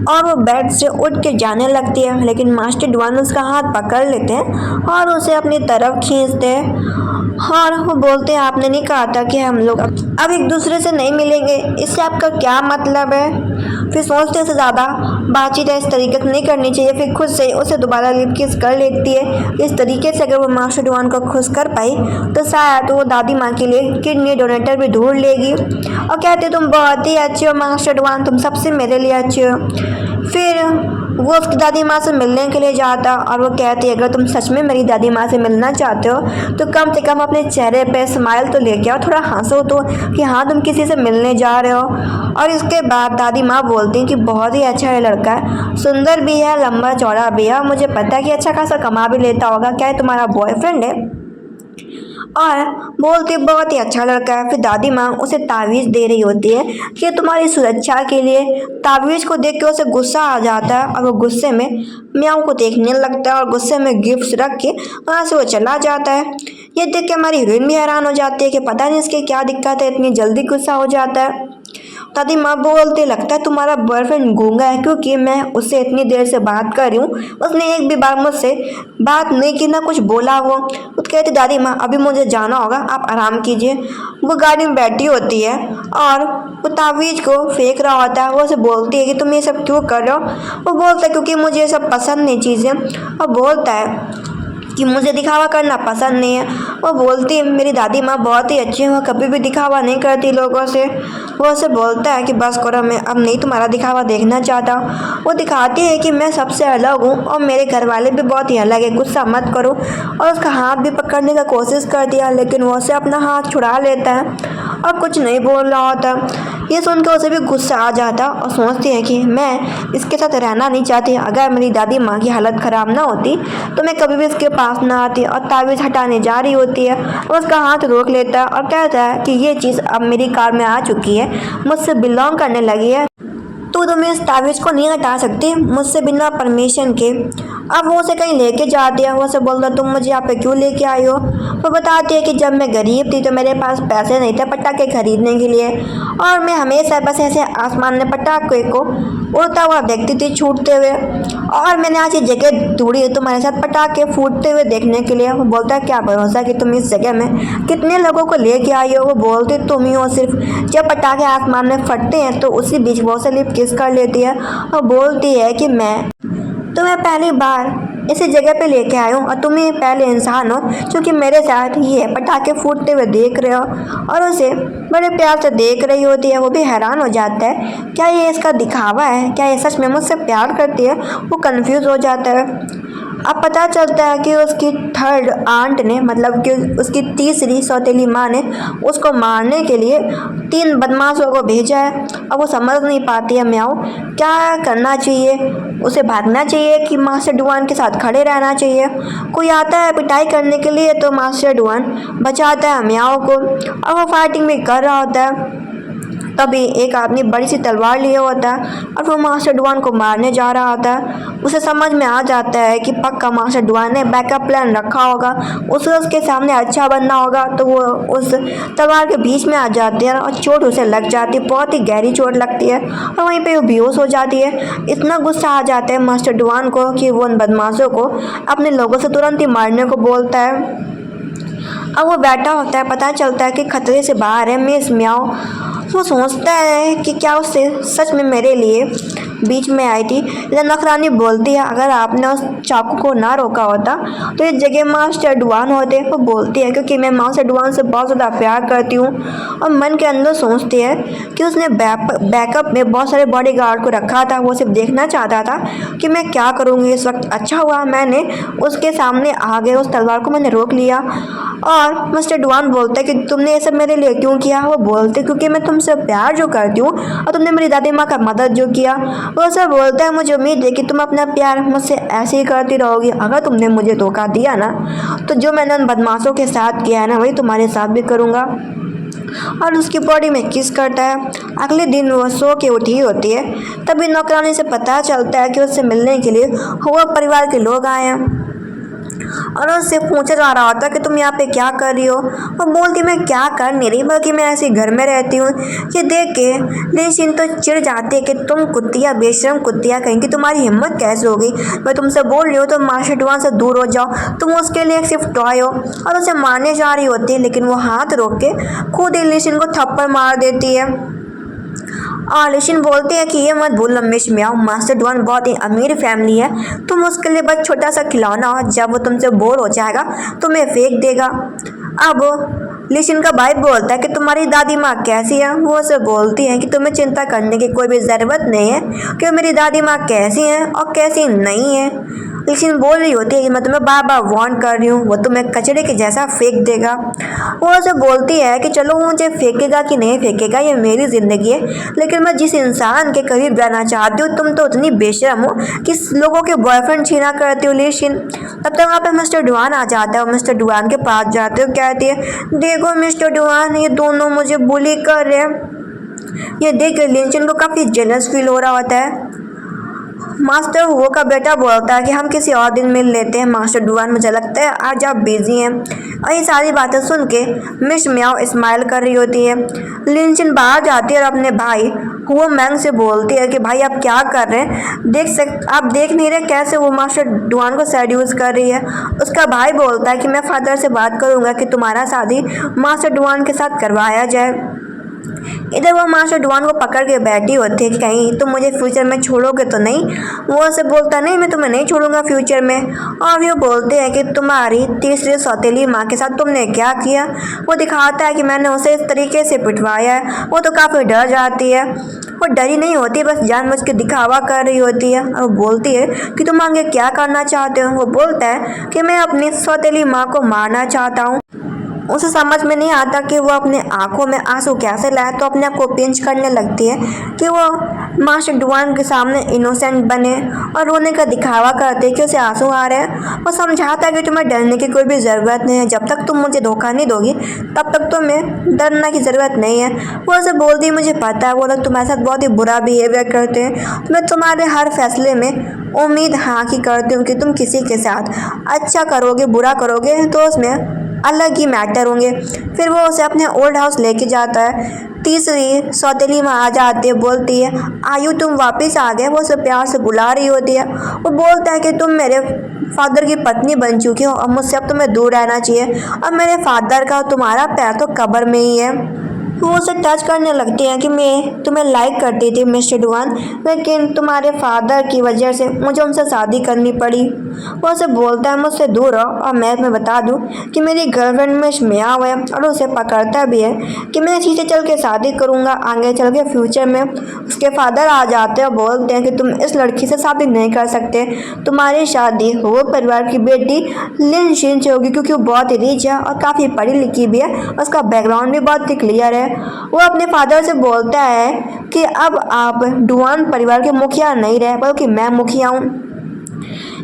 और वो बेड से उठ के जाने लगती है, लेकिन मास्टर डुआन उसका हाथ पकड़ लेते हैं और उसे अपनी तरफ खींचते हैं और वो बोलते हैं आपने नहीं कहा था कि हम लोग अब एक दूसरे से नहीं मिलेंगे, इससे आपका क्या मतलब है। फिर सोचते हैं ज़्यादा बातचीत इस तरीके से नहीं करनी चाहिए। फिर खुद से उसे दोबारा लिप किस कर लेती है। इस तरीके से अगर वो मास्टर डुआन को खुश कर पाई तो शायद वो दादी माँ के लिए किडनी डोनेटर भी ढूंढ लेगी। और कहते तुम बहुत ही अच्छे हो मास्टर डुआन, तुम सबसे मेरे लिए अच्छे हो। फिर वो उसकी दादी माँ से मिलने के लिए जाता और वो कहती है अगर तुम सच में मेरी दादी माँ से मिलना चाहते हो तो कम से कम अपने चेहरे पे स्माइल तो लेके आओ, थोड़ा हंसो तो कि हाँ तुम किसी से मिलने जा रहे हो। और इसके बाद दादी माँ बोलती कि बहुत ही अच्छा है लड़का, सुंदर भी है, लंबा चौड़ा भी है, मुझे पता है कि अच्छा खासा कमा भी लेता होगा, क्या है तुम्हारा बॉयफ्रेंड है। और बोलती बहुत ही अच्छा लड़का है। फिर दादी माँ उसे तावीज़ दे रही होती है कि तुम्हारी सुरक्षा के लिए। तावीज़ को देख के उसे गुस्सा आ जाता है और वो गुस्से में म्याऊ को देखने लगता है और गुस्से में गिफ्ट्स रख के वहाँ से वो चला जाता है। ये देख के हमारी हीरोइन भी हैरान हो जाती है कि पता नहीं इसकी क्या दिक्कत है, इतनी जल्दी गुस्सा हो जाता है। दादी माँ बोलते लगता है तुम्हारा बॉयफ्रेंड गूंगा है, क्योंकि मैं उससे इतनी देर से बात कर रही हूँ, उसने एक भी बार मुझसे बात नहीं की, ना कुछ बोला। वो कहती दादी माँ अभी मुझे जाना होगा, आप आराम कीजिए। वो गाड़ी में बैठी होती है और वो तावीज़ को फेंक रहा होता है। वो उसे बोलती है कि तुम ये सब क्यों कर रहे हो। वो बोलता है क्योंकि मुझे ये सब पसंद नहीं चीज़ें। और बोलता है कि मुझे दिखावा करना पसंद नहीं है। वो बोलती है मेरी दादी माँ बहुत ही अच्छी है, वो कभी भी दिखावा नहीं करती लोगों से। वो उसे बोलता है कि बस करो, मैं अब नहीं तुम्हारा दिखावा देखना चाहता। वो दिखाती है कि मैं सबसे अलग हूँ और मेरे घर वाले भी बहुत ही अलग है, गुस्सा मत करो। और उसका हाथ भी पकड़ने का कोशिश कर दिया, लेकिन वो उसे अपना हाथ छुड़ा लेता है और कुछ नहीं बोल रहा होता। ये सुनकर उसे भी गुस्सा आ जाता और सोचती है कि मैं इसके साथ रहना नहीं चाहती। अगर मेरी दादी माँ की हालत ख़राब ना होती तो मैं कभी भी इसके पास ना आती। और तावीज़ हटाने जा रही होती है और उसका हाथ रोक लेता है और कहता है कि ये चीज़ अब मेरी कार में आ चुकी है, मुझसे बिलोंग करने लगी है, तो तुम इस तावीज़ को नहीं हटा सकती मुझसे बिना परमिशन के। अब वो उसे कहीं लेके जाती है। वो उसे बोलता तुम मुझे यहाँ पे क्यों लेके आई हो। वो बताती है कि जब मैं गरीब थी तो मेरे पास पैसे नहीं थे पटाखे खरीदने के लिए, और मैं हमेशा बस ऐसे आसमान में पटाखे को उड़ता हुआ देखती थी छूटते हुए, और मैंने आज ये जगह ढूंढी तुम्हारे साथ पटाखे फूटते हुए देखने के लिए। वो बोलता है क्या भरोसा कि तुम इस जगह में कितने लोगों को लेके आई हो। वो बोलती तुम ही हो सिर्फ, जब पटाखे आसमान में फटते हैं तो उसी बीच वो से लिप किस कर लेती है और बोलती है कि मैं तुम्हें पहली बार इसी जगह पे लेके आया हूँ और तुम ही पहले इंसान हो क्योंकि मेरे साथ ये पटाखे फूटते हुए देख रहे हो। और उसे बड़े प्यार से देख रही होती है। वो भी हैरान हो जाता है, क्या ये इसका दिखावा है, क्या ये सच में मुझसे प्यार करती है। वो कंफ्यूज हो जाता है। अब पता चलता है कि उसकी थर्ड आंट ने, मतलब कि उसकी तीसरी सौतेली माँ ने उसको मारने के लिए 3 बदमाशों को भेजा है। अब वो समझ नहीं पाती है म्याऊ क्या करना चाहिए, उसे भागना चाहिए कि मास्टर डुआन के साथ खड़े रहना चाहिए। कोई आता है पिटाई करने के लिए तो मास्टर डुआन बचाता है म्याऊ को और वो फाइटिंग भी कर रहा होता है। तभी एक आदमी बड़ी सी तलवार लिए होता है और वो मास्टर डुआन को मारने जा रहा होता है। उसे समझ में आ जाता है कि पक्का मास्टर डुआन ने बैकअप प्लान रखा होगा, उसे उसके सामने अच्छा बनना होगा। तो वो उस तलवार के बीच में आ जाती है और चोट उसे लग जाती है, बहुत ही गहरी चोट लगती है और वहीं पे वो बेहोश हो जाती है। इतना गुस्सा आ जाता है मास्टर डुआन को कि वो उन बदमाशों को अपने लोगों से तुरंत ही मारने को बोलता है। अब वो बैठा होता है, पता चलता है कि खतरे से बाहर है मिस म्याओ। वो सोचता है कि क्या उससे सच में मेरे लिए बीच में आई थी। लेकिन नौकरानी बोलती है अगर आपने उस चाकू को ना रोका होता तो इस जगह मास्टर डुआन होते। वो बोलती है क्योंकि मैं मास्टर डुआन से बहुत ज़्यादा प्यार करती हूँ, और मन के अंदर सोचती है कि उसने बैकअप में बहुत सारे बॉडीगार्ड को रखा था। वो सिर्फ देखना चाहता था कि मैं क्या करूँगी इस वक्त। अच्छा हुआ मैंने उसके सामने आ गए, उस तलवार को मैंने रोक लिया। और मिस्टर डुआन बोलता है कि तुमने ये सब मेरे लिए क्यों किया। वो बोलते क्योंकि मैं तुमसे प्यार जो करती हूँ और तुमने मेरी दादी माँ का मदद जो किया। वो सब बोलता है मुझे उम्मीद है कि तुम अपना प्यार मुझसे ऐसे ही करती रहोगी। अगर तुमने मुझे धोखा दिया ना तो जो मैंने उन बदमाशों के साथ किया है ना वही तुम्हारे साथ भी करूँगा। और उसकी बॉडी में किस करता है। अगले दिन वो सो के उठी होती है, तभी नौकरानी से पता चलता है कि उससे मिलने के लिए वो परिवार के लोग आए हैं और उससे पूछा जा रहा होता कि तुम यहाँ पे क्या कर रही हो। वो बोलती मैं क्या कर नहीं रही, बल्कि मैं ऐसे घर में रहती हूँ। ये देख के लेकिन तो चिढ़ जाती है कि तुम कुत्तिया, बेशरम कुत्तिया कहीं की, तुम्हारी हिम्मत कैसे होगी। मैं तुमसे बोल रही हूँ तो मास्टर डुआन से दूर हो जाओ, तुम उसके लिए सिर्फ टॉय हो। और उसे मारने जा रही होती है, लेकिन वो हाथ रोक के खुद ही लेशिन को थप्पड़ मार देती है। और लेशिन बोलती है कि ये मत भूल मिस म्याओ, मास्टर डुआन बहुत ही अमीर फैमिली है, तुम उसके लिए बस छोटा सा खिलौना हो। जब वो तुमसे बोर हो जाएगा तुम्हें फेंक देगा। अब लेशिन का भाई बोलता है कि तुम्हारी दादी माँ कैसी है। वो उसे बोलती है कि तुम्हें चिंता करने की कोई भी ज़रूरत नहीं है कि मेरी दादी माँ कैसी हैं और कैसी नहीं है। लेकिन बोल रही होती है कि मैं तुम्हें बार बार वार्न कर रही हूँ, वो तुम्हें कचरे के जैसा फेंक देगा। वो उसे बोलती है कि चलो मुझे फेंकेगा कि नहीं फेंकेगा ये मेरी ज़िंदगी है, लेकिन मैं जिस इंसान के करीब जाना चाहती हूँ तुम तो उतनी बेशरम हो कि लोगों के बॉयफ्रेंड छीना करती हो। लेकिन तब तक वहाँ पे मिस्टर डुआन आ जाता है और मिस्टर डुआन के पास जाते हो, कहती है देखो मिस्टर डुआन ये दोनों मुझे बुली कर रहे हैं। ये देख लिंचन को काफ़ी जेलस फील हो रहा होता है। मास्टर वो का बेटा बोलता है कि हम किसी और दिन मिल लेते हैं। मास्टर डुआन मुझे लगता है आज आप बिजी हैं। और ये सारी बातें सुन के मिस म्याओ स्माइल कर रही होती है। लिंचन बाहर जाती है और अपने भाई वो मैंग से बोलती है कि भाई आप क्या कर रहे हैं, आप देख नहीं रहे कैसे वो मास्टर डुआन को सेड्यूस कर रही है। उसका भाई बोलता है कि मैं फादर से बात करूंगा कि तुम्हारा शादी मास्टर डुआन के साथ करवाया जाए। इधर वो मास्टर डुआन को पकड़ के बैठी होती है कि कहीं तुम मुझे फ्यूचर में छोड़ोगे तो नहीं। वो उसे बोलता नहीं मैं तुम्हें नहीं छोड़ूंगा फ्यूचर में। और वो बोलते हैं कि तुम्हारी तीसरी सौतेली माँ के साथ तुमने क्या किया। वो दिखाता है कि मैंने उसे इस तरीके से पिटवाया है। वो तो काफ़ी डर जाती है। वो डरी नहीं होती, बस जानबूझ के दिखावा कर रही होती है। और वो बोलती है कि तुम आगे क्या करना चाहते हो। वो बोलता है कि मैं अपनी सौतेली माँ को मारना चाहता हूँ। उसे समझ में नहीं आता कि वो अपने आंखों में आंसू कैसे लाए, तो अपने आप को पिंच करने लगती है कि वो मास्टर डुआन के सामने इनोसेंट बने और रोने का दिखावा करते कि उसे आंसू आ रहे हैं। वो समझाता है कि तुम्हें डरने की कोई भी ज़रूरत नहीं है, जब तक तुम मुझे धोखा नहीं दोगी तब तक तुम्हें डरने की ज़रूरत नहीं है। वो उसे बोलती है मुझे पता है वो लोग तुम्हारे साथ बहुत ही बुरा बिहेवियर करते हैं, मैं तुम्हारे हर फैसले में उम्मीद हाँ की करती हूँ कि तुम किसी के साथ अच्छा करोगे बुरा करोगे तो उसमें अलग ही मैटर होंगे। फिर वो उसे अपने ओल्ड हाउस लेके जाता है। तीसरी सौतेली माँ आ जाती है, बोलती है आयु तुम वापस आ गए। वो उसे प्यार से बुला रही होती है। वो बोलता है कि तुम मेरे फादर की पत्नी बन चुकी हो और मुझसे अब तुम्हें दूर रहना चाहिए, और मेरे फादर का तुम्हारा पैर तो कब्र में ही है। वो उसे टच करने लगती है कि मैं तुम्हें लाइक करती थी मिस्टर डुआन, लेकिन तुम्हारे फादर की वजह से मुझे उनसे शादी करनी पड़ी। वो उसे बोलता है मुझसे दूर हो, और मैं तुम्हें बता दूं कि मेरी गर्लफ्रेंड मिस म्याओ है। और उसे पकड़ता भी है कि मैं इसी से चल के शादी करूँगा आगे चल के फ्यूचर में। उसके फादर आ जाते हैं और बोलते हैं कि तुम इस लड़की से शादी नहीं कर सकते, तुम्हारी शादी वो परिवार की बेटी लिन शिन से होगी, क्योंकि वो बहुत ही रिच है और काफ़ी पढ़ी लिखी भी है, उसका बैकग्राउंड भी बहुत ही क्लियर है। वो अपने फादर से बोलता है कि अब आप डुआन परिवार के मुखिया नहीं रहे, बल्कि मैं मुखिया हूँ।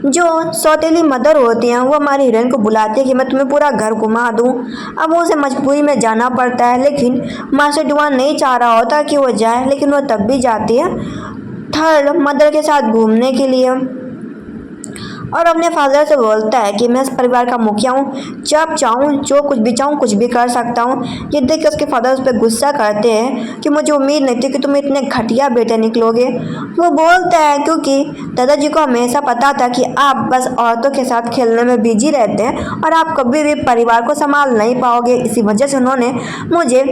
जो सौतेली मदर होती हैं वो हमारी हीरोइन को बुलाती है कि मैं तुम्हें पूरा घर घुमा दूँ। अब वो उसे मजबूरी में जाना पड़ता है, लेकिन मास्टर डुआन नहीं चाह रहा होता कि वो जाए, लेकिन वो तब भी जाती है थर्ड मदर के साथ घूमने के लिए और अपने फादर से बोलता है कि मैं इस परिवार का मुखिया हूँ, जब चाहूँ जो कुछ भी चाहूँ कुछ भी कर सकता हूँ। ये देख के उसके फादर उस पर गुस्सा करते हैं कि मुझे उम्मीद नहीं थी कि तुम इतने घटिया बेटे निकलोगे। वो बोलता है क्योंकि दादाजी को हमेशा पता था कि आप बस औरतों के साथ खेलने में बिजी रहते हैं और आप कभी भी परिवार को संभाल नहीं पाओगे। इसी वजह से उन्होंने मुझे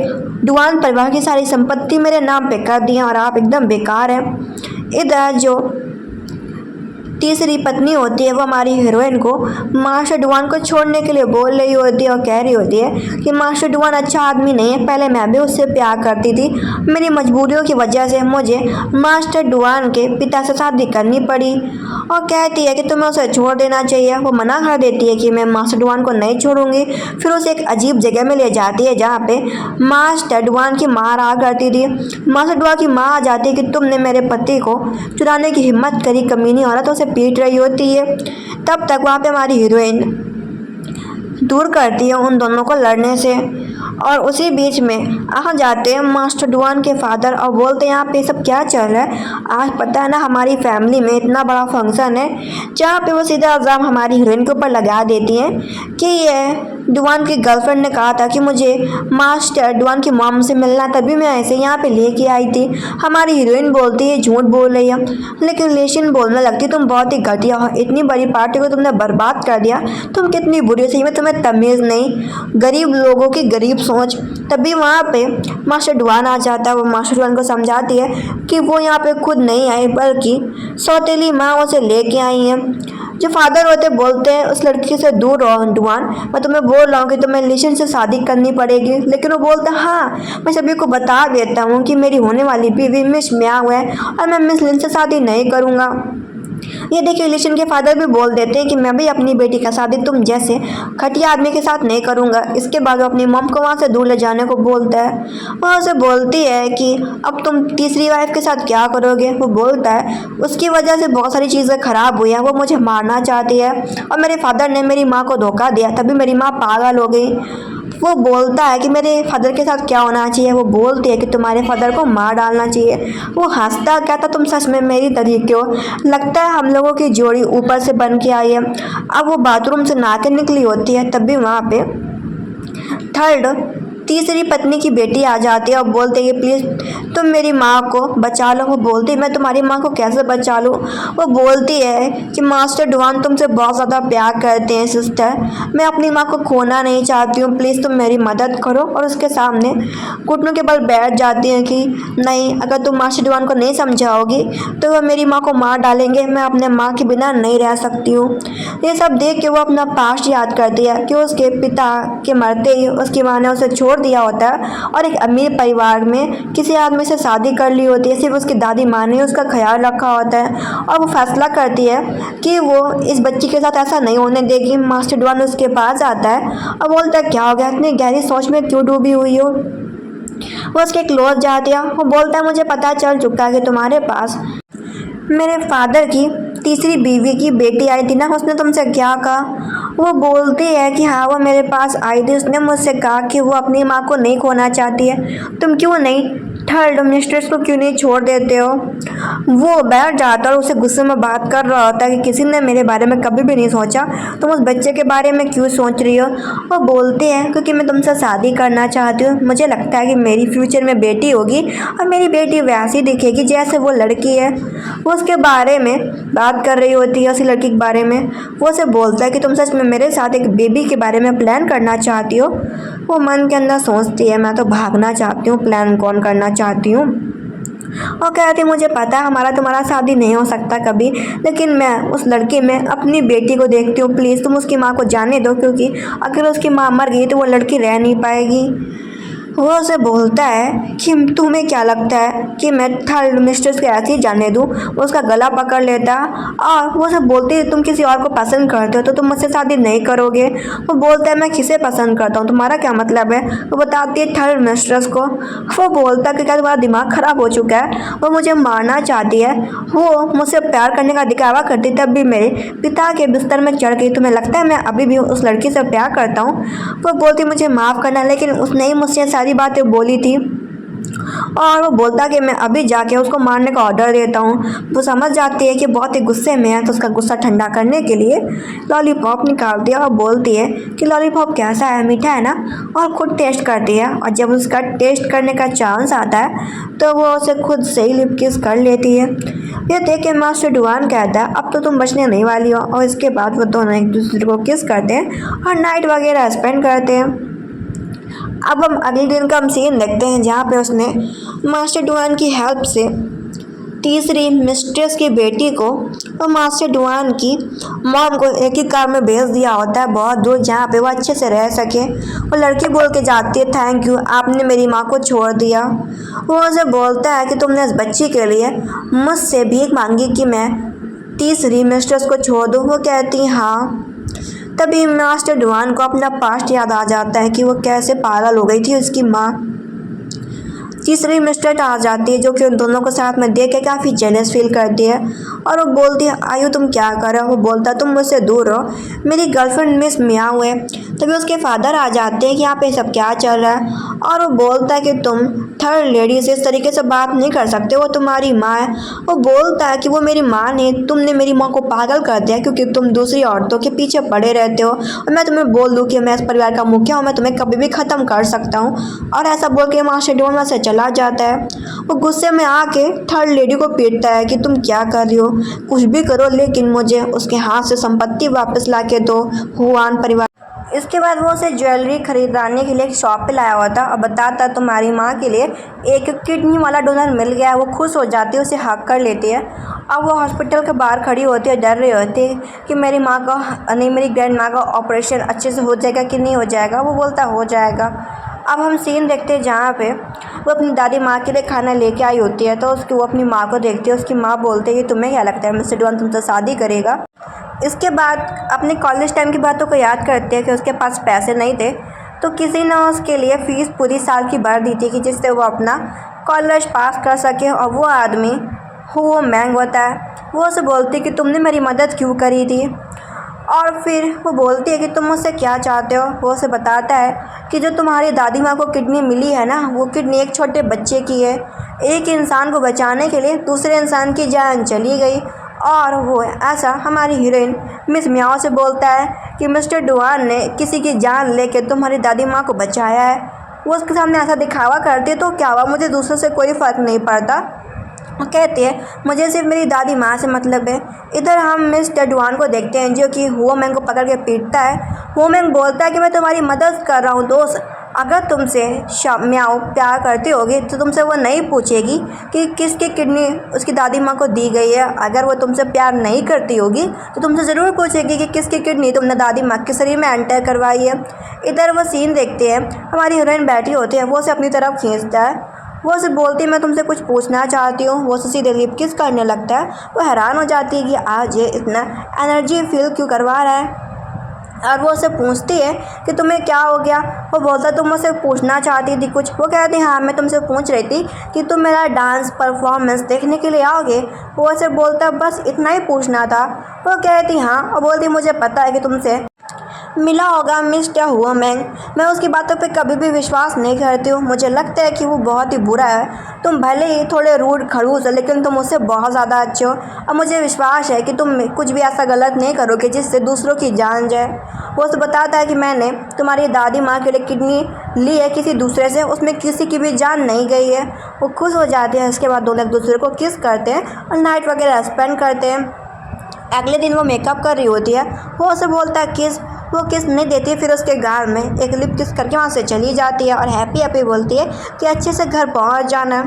डुआन परिवार की सारी संपत्ति मेरे नाम पे कर दी और आप एकदम बेकार हैं। इधर जो तीसरी पत्नी होती है वो हमारी हीरोइन को मास्टर डुआन को छोड़ने के लिए बोल रही होती है और कह रही होती है कि मास्टर डुआन अच्छा आदमी नहीं है, पहले मैं भी उससे प्यार करती थी, मेरी मजबूरियों की वजह से मुझे मास्टर डुआन के पिता से शादी करनी पड़ी। और कहती है कि तुम्हें उसे छोड़ देना चाहिए। वो मना कर देती है कि मैं मास्टर डुआन को नहीं छोड़ूंगी। फिर उसे एक अजीब जगह में ले जाती है जहाँ पे मास्टर डुआन की माँ रहा करती थी। मास्टर डुआन की माँ आ जाती है कि तुमने मेरे पति को चुराने की हिम्मत करी, कमीनी औरत, उसे पीट रही होती है। तब तक वहाँ पे हमारी हीरोइन दूर करती है उन दोनों को लड़ने से और उसी बीच में आ जाते हैं मास्टर डुआन के फादर और बोलते हैं यहाँ पे सब क्या चल रहा है। आज पता है ना हमारी फैमिली में इतना बड़ा फंक्शन है, जहाँ पे वो सीधा इल्ज़ाम हमारी हीरोइन के ऊपर लगा देती हैं कि ये डुआन की गर्लफ्रेंड ने कहा था कि मुझे मास्टर डुआन की मॉम से मिलना, तभी मैं ऐसे यहाँ पे लेके आई थी। हमारी हीरोइन बोलती है झूठ बोल रही है, लेकिन लेशिन बोलने लगती तुम बहुत ही घटिया हो, इतनी बड़ी पार्टी को तुमने बर्बाद कर दिया, तुम कितनी बुरी हो, सही में तुम्हें तमीज़ नहीं, गरीब लोगों की गरीब सोच। तभी वहाँ पे मास्टर डुआन आ जाता है। वो मास्टर डुआन को समझाती है कि वो यहाँ पे खुद नहीं आई बल्कि सौतेली माँ उसे लेके आई है। जो फादर होते बोलते हैं उस लड़की से दूर रहो डुआन, मैं तुम्हें बोल रहा हूँ कि तुम्हें लिशन से शादी करनी पड़ेगी। लेकिन वो बोलता है हाँ मैं सभी को बता देता हूँ कि मेरी होने वाली बीवी मिस म्याओ है और मैं मिस लिन से शादी नहीं करूँगा। ये देखिए लिशन के फादर भी बोल देते हैं कि मैं भी अपनी बेटी का शादी तुम जैसे घटिया आदमी के साथ नहीं करूँगा। इसके बाद वो अपनी मॉम को वहाँ से दूर ले जाने को बोलता है। वह उसे बोलती है कि अब तुम तीसरी वाइफ के साथ क्या करोगे। वो बोलता है उसकी वजह से बहुत सारी चीज़ें खराब हुई हैं, वो मुझे मारना चाहती है और मेरे फादर ने मेरी माँ को धोखा दिया, तभी मेरी माँ पागल हो गई। वो बोलता है कि मेरे फादर के साथ क्या होना चाहिए। वो बोलती है कि तुम्हारे फादर को मार डालना चाहिए। वो हंसता कहता तुम सच में मेरी तरीके हो, लगता है हम लोगों की जोड़ी ऊपर से बन के आई है। अब वो बाथरूम से नहा के निकली होती है, तब भी वहाँ पे थर्ड तीसरी पत्नी की बेटी आ जाती है और बोलते हैं कि प्लीज़ तुम मेरी माँ को बचा लो। वो बोलती है मैं तुम्हारी माँ को कैसे बचा लूँ। वो बोलती है कि मास्टर डुआन तुमसे बहुत ज़्यादा प्यार करते हैं सिस्टर, मैं अपनी माँ को खोना नहीं चाहती हूँ, प्लीज़ तुम मेरी मदद करो। और उसके सामने घुटनों के बल बैठ जाती हैं कि नहीं, अगर तुम मास्टर डुआन को नहीं समझाओगी तो वह मेरी माँ को मार डालेंगे, मैं अपने माँ के बिना नहीं रह सकती हूँ। ये सब देख के वो अपना पास्ट याद करती है कि उसके पिता के मरते ही उसकी माँ ने उसे छोड़ दिया होता है और एक अमीर परिवार में किसी आदमी से शादी कर ली होती है। सिर्फ उसकी दादी माँ ने उसका ख्याल रखा होता है और वो फैसला करती है कि वो इस बच्ची के साथ ऐसा नहीं होने देगी। मास्टर डुआन उसके पास आता है और बोलता है क्या हो गया, इतनी गहरी सोच में क्यों डूबी हुई हो। वो उसके क्लोज जाती है। वो बोलता है मुझे पता चल चुका है कि तुम्हारे पास मेरे फादर की तीसरी बीवी की बेटी आई थी ना, उसने तुमसे क्या कहा। वो बोलती है कि हाँ वो मेरे पास आई थी, उसने मुझसे कहा कि वो अपनी माँ को नहीं खोना चाहती है, तुम क्यों नहीं थर्ड मिस्ट्रेस को क्यों नहीं छोड़ देते हो। वो बैठ जाता और उसे गुस्से में बात कर रहा होता है कि किसी ने मेरे बारे में कभी भी नहीं सोचा, तुम उस बच्चे के बारे में क्यों सोच रही हो। वो बोलते हैं क्योंकि मैं तुमसे शादी करना चाहती हूँ, मुझे लगता है कि मेरी फ्यूचर में बेटी होगी और मेरी बेटी वैसी दिखेगी जैसे वो लड़की है। वो उसके बारे में बात कर रही होती है, उसी लड़की के बारे में। वो उसे बोलता है कि तुम सच में मेरे साथ एक बेबी के बारे में प्लान करना चाहती हो। वो मन के अंदर सोचती है मैं तो भागना चाहती हूँ, प्लान कौन करना चाहती हूँ। और कहती मुझे पता है हमारा तुम्हारा शादी नहीं हो सकता कभी, लेकिन मैं उस लड़के में अपनी बेटी को देखती हूँ, प्लीज़ तुम उसकी माँ को जाने दो, क्योंकि अगर उसकी माँ मर गई तो वो लड़की रह नहीं पाएगी। वो उसे बोलता है कि तुम्हें क्या लगता है कि मैं थर्ड मिस्ट्रेस को ऐसे ही जाने दूँ। वो उसका गला पकड़ लेता और वो उसे बोलती है तुम किसी और को पसंद करते हो तो तुम मुझसे शादी नहीं करोगे। वो बोलता है मैं किसे पसंद करता हूँ, तुम्हारा क्या मतलब है। वो बताती है थर्ड मिस्ट्रेस को। वो बोलता है कि क्या तुम्हारा दिमाग खराब हो चुका है, वो मुझे मारना चाहती है। वो मुझसे प्यार करने का दिखावा करती तब भी मेरे पिता के बिस्तर में चढ़ गई। तुम्हें लगता है मैं अभी भी उस लड़की से प्यार करता हूँ। वो बोलती मुझे माफ़ करना, लेकिन उसने ही मुझसे सारी बातें बोली थी। और वो बोलता कि मैं अभी जाके उसको मारने का ऑर्डर देता हूँ। वो समझ जाती है कि बहुत ही गुस्से में है, तो उसका गुस्सा ठंडा करने के लिए लॉलीपॉप निकालती है और बोलती है कि लॉलीपॉप कैसा है, मीठा है ना। और खुद टेस्ट करती है और जब उसका टेस्ट करने का चांस आता है तो वो उसे खुद से ही लिप किस कर लेती है। ये देख के मास्टर डुआन कहता है अब तो तुम बचने नहीं वाली हो। और इसके बाद वो दोनों एक दूसरे को किस करते हैं और नाइट वगैरह स्पेंड करते हैं। अब हम अगले दिन का हम सीन देखते हैं जहाँ पे उसने मास्टर डुआन की हेल्प से तीसरी मिस्ट्रेस की बेटी को और मास्टर डुआन की मॉम को एक ही कार में भेज दिया होता है बहुत दूर, जहाँ पे वो अच्छे से रह सके। वो लड़की बोल के जाती है थैंक यू, आपने मेरी माँ को छोड़ दिया। वो उसे बोलता है कि तुमने इस बच्ची के लिए मुझसे भीख मांगी कि मैं तीसरी मिस्ट्रेस को छोड़ दूँ। वो कहती हाँ। तभी मास्टर डुआन को अपना पास्ट याद आ जाता है कि वो कैसे पागल हो गई थी। उसकी माँ तीसरी मिस्टर आ जाती है जो कि उन दोनों को साथ में देख के काफ़ी जेलस फील करती है और वो बोलती है आयु तुम क्या कर रहे हो। वो बोलता तुम मुझसे दूर रहो, मेरी गर्लफ्रेंड मिस मियाँ हुए। तभी उसके फादर आ जाते हैं कि यहाँ पे सब क्या चल रहा है। और वो बोलता है कि तुम थर्ड लेडी से इस तरीके से बात नहीं कर सकते, वो तुम्हारी माँ है। वो बोलता है कि वो मेरी माँ नहीं, तुमने मेरी माँ को पागल कर दिया क्योंकि तुम दूसरी औरतों के पीछे पड़े रहते हो। और मैं तुम्हें बोल दूँ कि मैं इस परिवार का मुखिया हूँ, मैं तुम्हें कभी भी ख़त्म कर सकता हूँ। और ऐसा बोल के मास्टर डुआन वहाँ से चला जाता है। वो गुस्से में आके थर्ड लेडी को पीटता है कि तुम क्या कर रही हो, कुछ भी करो लेकिन मुझे उसके हाथ से संपत्ति वापस ला के दो, हुआन परिवार। इसके बाद वो उसे ज्वेलरी खरीदाने के लिए एक शॉप पे लाया हुआ था और बताता तुम्हारी माँ के लिए एक किडनी वाला डोनर मिल गया है। वो खुश हो जाती है, उसे हक कर लेती है। अब वो हॉस्पिटल के बाहर खड़ी होती है, डर रही होती है कि मेरी माँ का नहीं मेरी ग्रैंड माँ का ऑपरेशन अच्छे से हो जाएगा कि नहीं हो जाएगा। वो बोलता हो जाएगा। अब हम सीन देखते हैं जहाँ पे वो अपनी दादी माँ के लिए खाना लेके आई होती है, तो वो अपनी माँ को देखती है। उसकी माँ बोलती है कि तुम्हें क्या लगता है मिस्टर डुआन तुमसे शादी करेगा। इसके बाद अपने कॉलेज टाइम की बातों को याद करते हैं कि उसके पास पैसे नहीं थे, तो किसी ने उसके लिए फ़ीस पूरी साल की भर दी थी कि जिससे वो अपना कॉलेज पास कर सके। और वो आदमी वो मैंग होता है। वो उसे बोलती है कि तुमने मेरी मदद क्यों करी थी। और फिर वो बोलती है कि तुम मुझसे क्या चाहते हो। वो उसे बताता है कि जो तुम्हारी दादी माँ को किडनी मिली है ना, वो किडनी एक छोटे बच्चे की है। एक इंसान को बचाने के लिए दूसरे इंसान की जान चली गई। और वो ऐसा हमारी हीरोइन मिस मियाओ से बोलता है कि मिस्टर डुआन ने किसी की जान लेके तुम्हारी दादी माँ को बचाया है। वो उसके सामने ऐसा दिखावा करती है तो क्या हुआ, मुझे दूसरों से कोई फ़र्क नहीं पड़ता। वो कहती है मुझे सिर्फ मेरी दादी माँ से मतलब है। इधर हम मिस्टर डुआन को देखते हैं जो कि वो मैंग को पकड़ के पीटता है। वो मैंग बोलता है कि मैं तुम्हारी मदद कर रहा हूँ दोस्त, अगर तुमसे म्याओ प्यार करती होगी तो तुमसे वो नहीं पूछेगी कि किसकी किडनी उसकी दादी माँ को दी गई है। अगर वो तुमसे प्यार नहीं करती होगी तो तुमसे ज़रूर पूछेगी कि किसकी किडनी तुमने दादी माँ के शरीर में एंटर करवाई है। इधर वो सीन देखते हैं, हमारी हीरोइन बैठी होती है, वो उसे अपनी तरफ खींचता है। वो उसे बोलती है मैं तुमसे कुछ पूछना चाहती हूँ। वो उसे सीधे लिप किस करने लगता है। वो हैरान हो जाती है कि आज ये इतना एनर्जी फील क्यों करवा रहा है। और वो उससे पूछती है कि तुम्हें क्या हो गया। वो बोलता तुम मुझसे पूछना चाहती थी कुछ। वो कहती हाँ मैं तुमसे पूछ रही थी कि तुम मेरा डांस परफॉर्मेंस देखने के लिए आओगे। वो उसे बोलता बस इतना ही पूछना था। वो कहती हाँ। और बोलती मुझे पता है कि तुमसे मिला होगा मिस्टर हुआ मैं उसकी बातों पे कभी भी विश्वास नहीं करती हूँ। मुझे लगता है कि वो बहुत ही बुरा है। तुम भले ही थोड़े रूड खड़ूस हो लेकिन तुम उससे बहुत ज़्यादा अच्छे हो। और मुझे विश्वास है कि तुम कुछ भी ऐसा गलत नहीं करोगे जिससे दूसरों की जान जाए। वो उसे बताता है कि मैंने तुम्हारी दादी माँ के लिए किडनी ली है किसी दूसरे से, उसमें किसी की भी जान नहीं गई है। वो खुश हो जाते हैं। इसके बाद दोनों एक दूसरे को किस करते हैं और नाइट वगैरह स्पेंड करते हैं। अगले दिन वो मेकअप कर रही होती है। वो उसे बोलता है किस, वो किस नहीं देती। फिर उसके घर में एक लिप किस करके वहाँ से चली जाती है और हैप्पी हैप्पी बोलती है कि अच्छे से घर पहुँच जाना।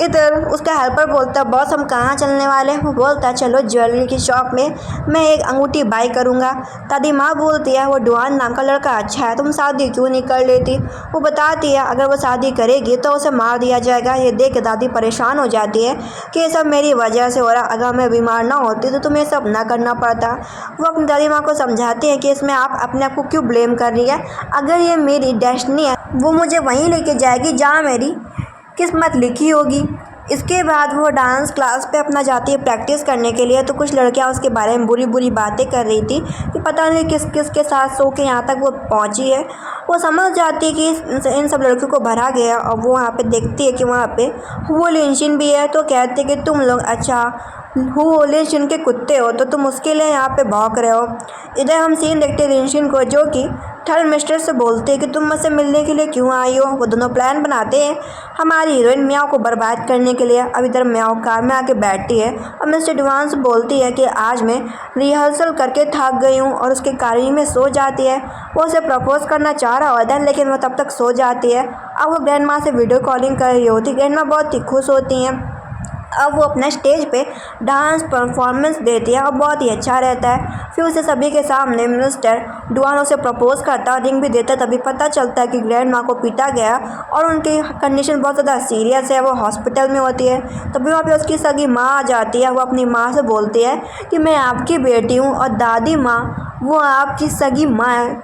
इधर उसका हेल्पर बोलता है बॉस हम कहाँ चलने वाले हैं। वो बोलता है चलो ज्वेलरी की शॉप में, मैं एक अंगूठी बाई करूँगा। दादी माँ बोलती है वो डुआन नाम का लड़का अच्छा है, तुम शादी क्यों नहीं कर लेती। वो बताती है अगर वो शादी करेगी तो उसे मार दिया जाएगा। ये देख के दादी परेशान हो जाती है कि ये सब मेरी वजह से हो रहा, अगर मैं बीमार ना होती तो तुम्हें सब ना करना पड़ता। वो अपनी दादी माँ को समझाती है कि इसमें आप अपने आप को क्यों ब्लेम कर रही है, अगर ये मेरी डेस्टिनी है वो मुझे वहीं लेके जाएगी जहाँ मेरी किस्मत लिखी होगी। इसके बाद वो डांस क्लास पे अपना जाती है प्रैक्टिस करने के लिए। तो कुछ लड़कियां उसके बारे में बुरी बुरी बातें कर रही थी कि पता नहीं किस किस के साथ सो के यहाँ तक वो पहुँची है। वो समझ जाती है कि इन सब लड़कियों को भरा गया और वो वहाँ पे देखती है कि वहाँ पे वो लिंशिन भी है। तो कहते हैं कि तुम लोग अच्छा वो लिंशिन के कुत्ते हो तो तुम उसके लिए यहाँ पे भौंक रहे हो। इधर हम सीन देखते हैं लिंशिन को जो कि थर्ड मिस्टर से बोलते हैं कि तुम मुझसे मिलने के लिए क्यों आई हो। वो दोनों प्लान बनाते हैं हमारी हीरोइन म्याओ को बर्बाद करने के लिए। अब इधर म्याओ कार में आके बैठती है और मिस्टर डुआन से बोलती है कि आज मैं रिहर्सल करके थक गई हूँ और उसके कार में सो जाती है। वो उसे प्रपोज करना चाह रहा होता है लेकिन वो तब तक सो जाती है। अब वो ग्रैंड माँ से वीडियो कॉलिंग कर रही होती है। ग्रैंड माँ बहुत ही खुश होती हैं। अब वो अपने स्टेज पे डांस परफॉर्मेंस देती है और बहुत ही अच्छा रहता है। फिर उसे सभी के सामने मिस्टर डुआन उसे प्रपोज करता है और रिंग भी देता है। तभी पता चलता है कि ग्रैंड माँ को पीटा गया और उनकी कंडीशन बहुत ज़्यादा सीरियस है, वो हॉस्पिटल में होती है। तभी वहाँ पे उसकी सगी माँ आ जाती है। वो अपनी माँ से बोलती है कि मैं आपकी बेटी हूँ और दादी माँ वो आपकी सगी माँ है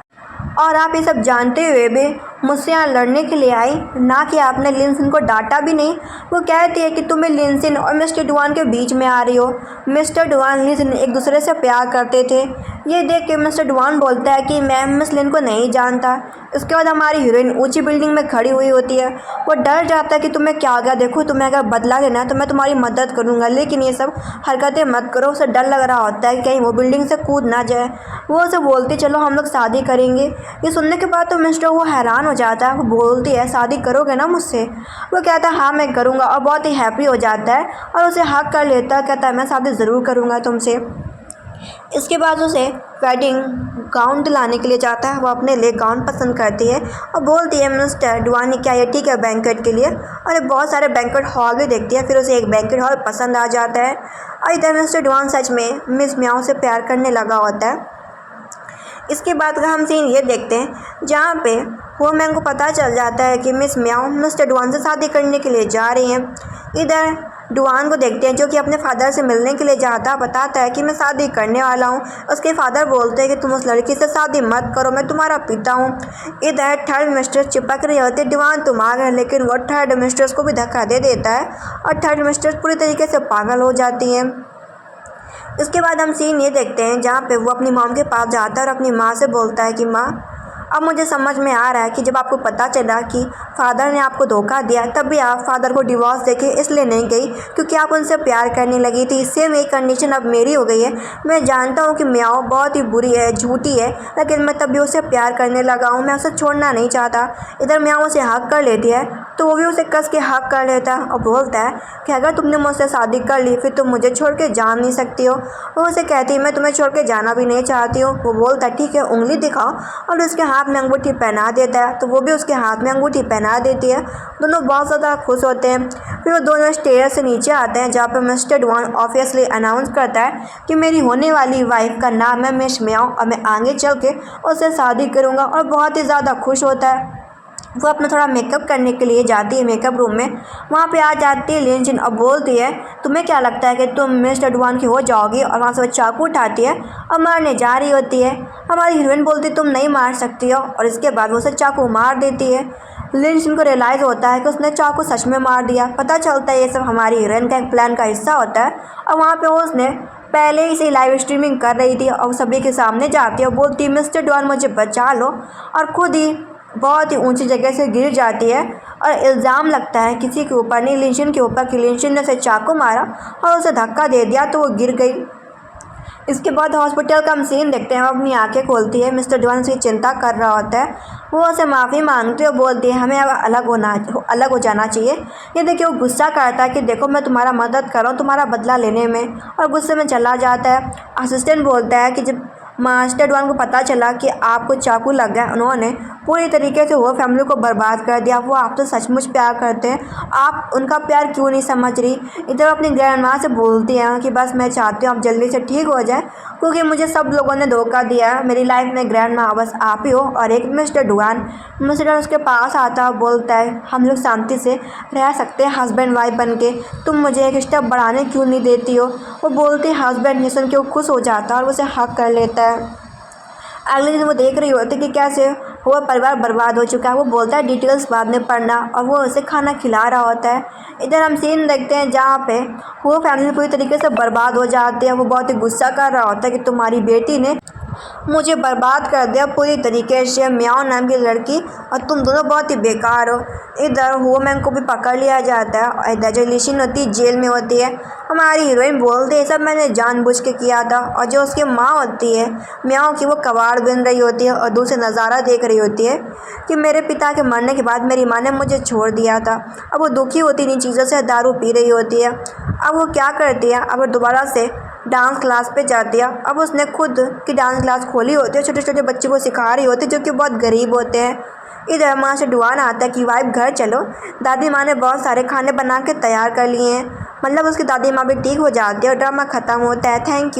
और आप ये सब जानते हुए भी मुझसे यहाँ लड़ने के लिए आई, ना कि आपने लिंसिन को डांटा भी नहीं। वो कहती है कि तुम्हें लिंसिन और मिस्टर डुआन के बीच में आ रही हो। मिस्टर डुआन लिंसिन एक दूसरे से प्यार करते थे। ये देख के मिस्टर डुआन बोलता है कि मैं मिस लिन को नहीं जानता। इसके बाद हमारी हीरोइन ऊंची बिल्डिंग में खड़ी हुई होती है। वो डर जाता है कि तुम्हें क्या हो गया, देखो तुम्हें अगर बदला लेना है तो मैं तुम्हारी मदद करूँगा, लेकिन ये सब हरकतें मत करो। उसे डर लग रहा होता है कि कहीं वो बिल्डिंग से कूद ना जाए। वो उसे बोलती चलो हम लोग शादी करेंगे। ये सुनने के बाद तो मिस्टर वो हैरान हो जाता है। वो बोलती है शादी करोगे ना मुझसे। वो कहता है हाँ मैं करूँगा और बहुत ही हैप्पी हो जाता है और उसे हक कर लेता है। कहता है मैं शादी ज़रूर करूँगा तुमसे। इसके बाद उसे वेडिंग गाउन दिलाने के लिए जाता है। वो अपने लिए गाउन पसंद करती है और बोलती है मिस्टर डुआनी क्या ये ठीक है बैंकेट के लिए, और बहुत सारे बैंकेट हॉल भी देखती है। फिर उसे एक बैंकेट हॉल पसंद आ जाता है और इधर मिस्टर डुआन सच में मिस म्याओ से प्यार करने लगा होता है। इसके बाद का हम सीन ये देखते हैं जहाँ पे वोमैन को पता चल जाता है कि मिस म्याओ मिस्टर डुआन से शादी करने के लिए जा रही हैं। इधर डुआन को देखते हैं जो कि अपने फादर से मिलने के लिए जाता बताता है कि मैं शादी करने वाला हूँ। उसके फादर बोलते हैं कि तुम उस लड़की से शादी मत करो, मैं तुम्हारा पिता हूँ। इधर थर्ड मिस्ट्रेस चिपक रही होती है डुआन तुम आ गए, लेकिन वो थर्ड मिस्ट्रेस को भी धक्का दे देता है और थर्ड मिस्ट्रेस पूरी तरीके से पागल हो जाती हैं। इसके बाद हम सीन ये देखते हैं जहाँ पे वो अपनी मॉम के पास जाता है और अपनी माँ से बोलता है कि माँ अब मुझे समझ में आ रहा है कि जब आपको पता चला कि फादर ने आपको धोखा दिया तब भी आप फादर को डिवोर्स देके इसलिए नहीं गई क्योंकि आप उनसे प्यार करने लगी थी। सेम एक कंडीशन अब मेरी हो गई है। मैं जानता हूँ कि म्याओ बहुत ही बुरी है, झूठी है, लेकिन मैं तब भी उसे प्यार करने लगा हूँ, मैं उसे छोड़ना नहीं चाहता। इधर म्याओ उसे हक कर लेती है तो वो भी उसे कस के हक कर लेता है और बोलता है कि अगर तुमने मुझसे शादी कर ली फिर तुम मुझे छोड़ के जा नहीं सकती हो। वो उसे कहती है मैं तुम्हें छोड़ के जाना भी नहीं चाहती हूँ। वो बोलता है ठीक है उंगली दिखाओ और उसके हाथ में अंगूठी पहना देता है तो वो भी उसके हाथ में अंगूठी पहना देती है। दोनों बहुत ज़्यादा खुश होते हैं। फिर वो दोनों स्टेयर से नीचे आते हैं जहाँ पर मिस्टर डुआन ऑब्वियसली अनाउंस करता है कि मेरी होने वाली वाइफ का नाम है मिस म्याओ और मैं आगे चल के उससे शादी करूँगा, और बहुत ही ज़्यादा खुश होता है। वो अपना थोड़ा मेकअप करने के लिए जाती है मेकअप रूम में। वहाँ पे आ जाती है लिंजिन और बोलती है तुम्हें क्या लगता है कि तुम मिस्टर डुआन की हो जाओगी, और वहाँ से वो चाकू उठाती है और मारने जा रही होती है। हमारी हीरोइन बोलती है तुम नहीं मार सकती हो, और इसके बाद वो उसे चाकू मार देती है। लिंजिन को रियलाइज़ होता है कि उसने चाकू सच में मार दिया। पता चलता है ये सब हमारी हीरोइन का एक प्लान का हिस्सा होता है और वहाँ पर उसने पहले ही से लाइव स्ट्रीमिंग कर रही थी और सभी के सामने जाती है और बोलती है मिस्टर डुआन मुझे बचा लो, और खुद ही बहुत ही ऊंची जगह से गिर जाती है और इल्ज़ाम लगता है किसी के ऊपर नहीं लिंशिन के ऊपर कि लिंशिन ने उसे चाकू मारा और उसे धक्का दे दिया तो वो गिर गई। इसके बाद हॉस्पिटल का हम सीन देखते हैं। वो अपनी आंखें खोलती है, मिस्टर डुआन से चिंता कर रहा होता है। वो उसे माफ़ी मांगती है और बोलती है हमें अब अलग हो जाना चाहिए। ये देखिए वो गुस्सा करता है कि देखो मैं तुम्हारा मदद कर रहा हूँ तुम्हारा बदला लेने में, और गुस्से में चला जाता है। असिस्टेंट बोलता है कि जब मास्टर डॉन को पता चला कि आपको चाकू लग गया, उन्होंने पूरी तरीके से वो फैमिली को बर्बाद कर दिया। वो आपसे सचमुच प्यार करते हैं, आप उनका प्यार क्यों नहीं समझ रही। इधर अपनी ग्रैंड माँ से बोलती हैं कि बस मैं चाहती हूँ आप जल्दी से ठीक हो जाए, क्योंकि मुझे सब लोगों ने धोखा दिया है। मेरी लाइफ में ग्रैंड माँ बस आप ही हो और एक मिस्टर डुआन। मिस्टर डुआन उसके पास आता है, बोलता है हम लोग शांति से रह सकते हैं हस्बैंड वाइफ बन के, तुम मुझे एक स्टेप बढ़ाने क्यों नहीं देती हो। वो बोलती हस्बैंड, ये सुन के वो खुश हो जाता है और उसे हक कर लेता है। अगले दिन वो देख रही होती कि कैसे वो परिवार बर्बाद हो चुका है। वो बोलता है डिटेल्स बाद में पढ़ना, और वो उसे खाना खिला रहा होता है। इधर हम सीन देखते हैं जहाँ पे वो फैमिली पूरी तरीके से बर्बाद हो जाती है। वो बहुत ही गुस्सा कर रहा होता है कि तुम्हारी बेटी ने मुझे बर्बाद कर दिया पूरी तरीके से, म्याओ नाम की लड़की, और तुम दोनों बहुत ही बेकार हो। इधर वूमेन को भी पकड़ लिया जाता है और इधर जो लिशिन होती है जेल में होती है। हमारी हीरोइन बोलती है सब मैंने जानबूझ के किया था। और जो उसकी माँ होती है म्याओ की, वो कबाड़ बिन रही होती है और दूसरे नज़ारा देख रही होती है कि मेरे पिता के मरने के बाद मेरी माँ ने मुझे छोड़ दिया था। अब वो दुखी होती इन चीज़ों से, दारू पी रही होती है। अब वो क्या करती है, अब वो दोबारा से डांस क्लास पे जाती है। अब उसने खुद की डांस क्लास खोली होती है, छोटे छोटे बच्चों को सिखा रही होती है जो कि बहुत गरीब होते हैं। इधर माँ से डुआन आता है कि वाइफ घर चलो, दादी माँ ने बहुत सारे खाने बना के तैयार कर लिए हैं। मतलब उसकी दादी माँ भी ठीक हो जाती है और ड्रामा ख़त्म होता है। Thank you.